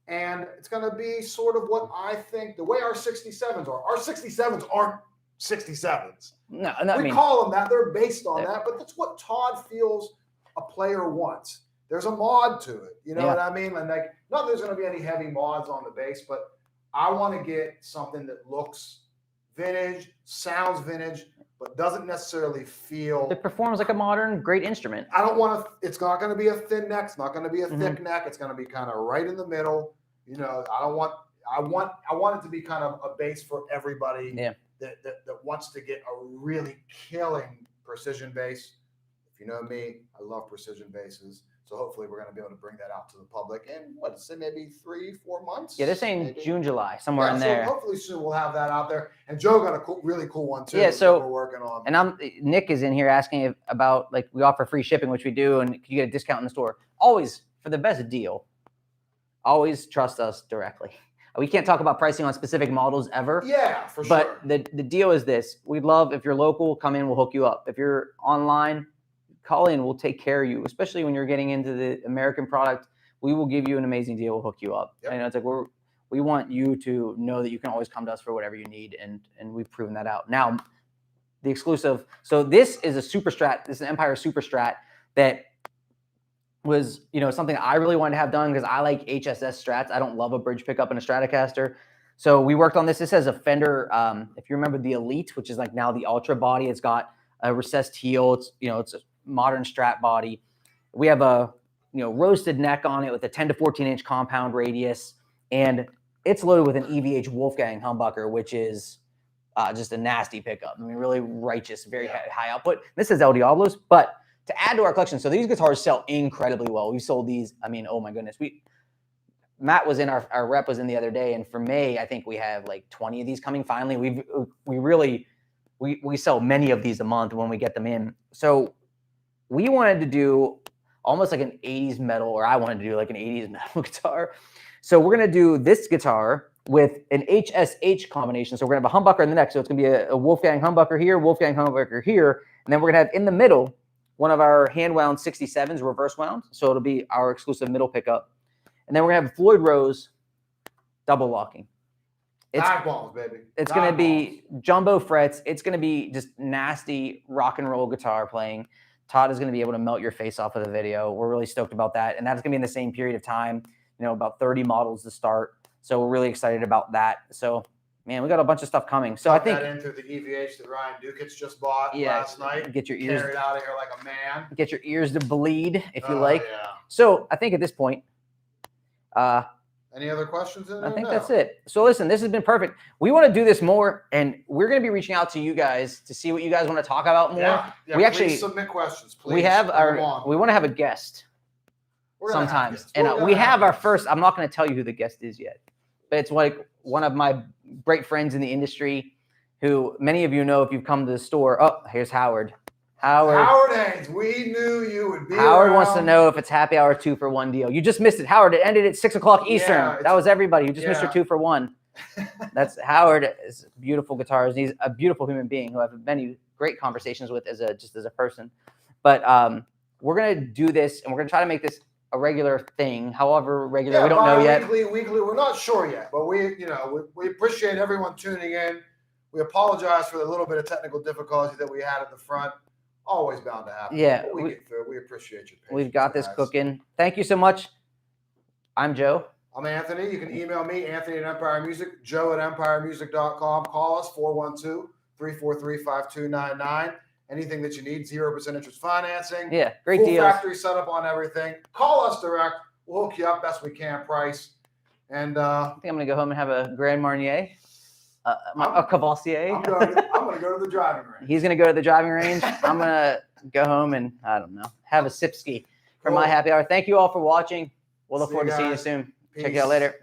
And it's going to be sort of what I think, the way our 67s are. Our 67s aren't 67s. No, we call them that. They're based on that, but that's what Todd feels a player wants. There's a mod to it. You know what I mean? And like, not that there's going to be any heavy mods on the bass, but I want to get something that looks vintage, sounds vintage, but doesn't necessarily feel. It performs like a modern, great instrument. I don't want to. It's not going to be a thin neck. It's not going to be a thick neck. It's going to be kind of right in the middle. You know, I want it to be kind of a bass for everybody that wants to get a really killing precision bass. If you know me, I love precision basses. So hopefully we're going to be able to bring that out to the public in, maybe 3-4 months? Yeah, they're saying June, July, somewhere in there. Hopefully soon we'll have that out there. And Joe got a really cool one too. Yeah, so we're working on. And Nick is in here asking about, like, we offer free shipping, which we do, and can you get a discount in the store? Always, for the best deal, always trust us directly. We can't talk about pricing on specific models ever. Yeah, for sure. But the deal is this. We'd love, if you're local, come in, we'll hook you up. If you're online, call in, we'll take care of you, especially when you're getting into the American product. We will give you an amazing deal. We'll hook you up. Yep. It's like we want you to know that you can always come to us for whatever you need, and we've proven that out. Now, the exclusive. So this is a Super Strat. This is an Empire Super Strat that was, something I really wanted to have done because I like HSS Strats. I don't love a bridge pickup in a Stratocaster. So we worked on this. This has a Fender, if you remember the Elite, which is like now the Ultra body. It's got a recessed heel. It's a modern Strat body. We have a roasted neck on it with a 10 to 14 inch compound radius, and it's loaded with an EVH Wolfgang humbucker, which is just a nasty pickup. I mean, really righteous, very high output. This is El Diablo's, but to add to our collection. So these guitars sell incredibly well. We sold these. I mean, oh my goodness. Matt was in our rep was in the other day, and for May, I think we have like 20 of these coming. Finally, we sell many of these a month when we get them in. So we wanted to do almost like an 80s metal, or I wanted to do like an 80s metal guitar. So we're gonna do this guitar with an HSH combination. So we're gonna have a humbucker in the neck. So it's gonna be a Wolfgang humbucker here, Wolfgang humbucker here, and then we're gonna have in the middle one of our hand wound 67s reverse wound. So it'll be our exclusive middle pickup. And then we're gonna have Floyd Rose double locking. Balls, baby. It's going to be jumbo frets. It's going to be just nasty rock and roll guitar playing. Todd is going to be able to melt your face off of the video. We're really stoked about that. And that's going to be in the same period of time, about 30 models to start. So we're really excited about that. So, man, we got a bunch of stuff coming. So I think that into the EVH that Ryan Dukich just bought last night. Get your ears carried out of here like a man. Get your ears to bleed if you like. Yeah. So I think at this point, any other questions? I think that's it. So listen, this has been perfect. We want to do this more, and we're going to be reaching out to you guys to see what you guys want to talk about more. Yeah, we actually submit questions. Please. We want to have a guest sometimes, and we have our first. I'm not going to tell you who the guest is yet, but it's like one of my great friends in the industry, who many of you know if you've come to the store. Oh, here's Howard. Howard Haynes, we knew you would be Howard around. Wants to know if it's happy hour 2-for-1 deal. You just missed it. Howard, it ended at 6 o'clock Eastern. Yeah, that was everybody. You just missed your 2-for-1. That's Howard is beautiful guitars. He's a beautiful human being who I've had many great conversations with as a person. But we're going to do this, and we're going to try to make this a regular thing. However regular, we don't know yet. Weekly, we're not sure yet. But we appreciate everyone tuning in. We apologize for the little bit of technical difficulty that we had at the front. Always bound to happen. Yeah. We get through. We appreciate your patience. We've got this cooking. Thank you so much. I'm Joe. I'm Anthony. You can email me, Anthony at Empire Music, Joe at empiremusic.com. Call us, 412-343-5299. Anything that you need, 0% interest financing. Yeah, great full deals. Factory setup on everything. Call us direct. We'll hook you up best we can, price. And I think I'm going to go home and have a Grand Marnier. A Cavassier. I'm going to go to the driving range. He's going to go to the driving range. I'm going to go home and, I don't know, have a sipski for my happy hour. Thank you all for watching. We'll look forward to seeing you soon. Check you out later.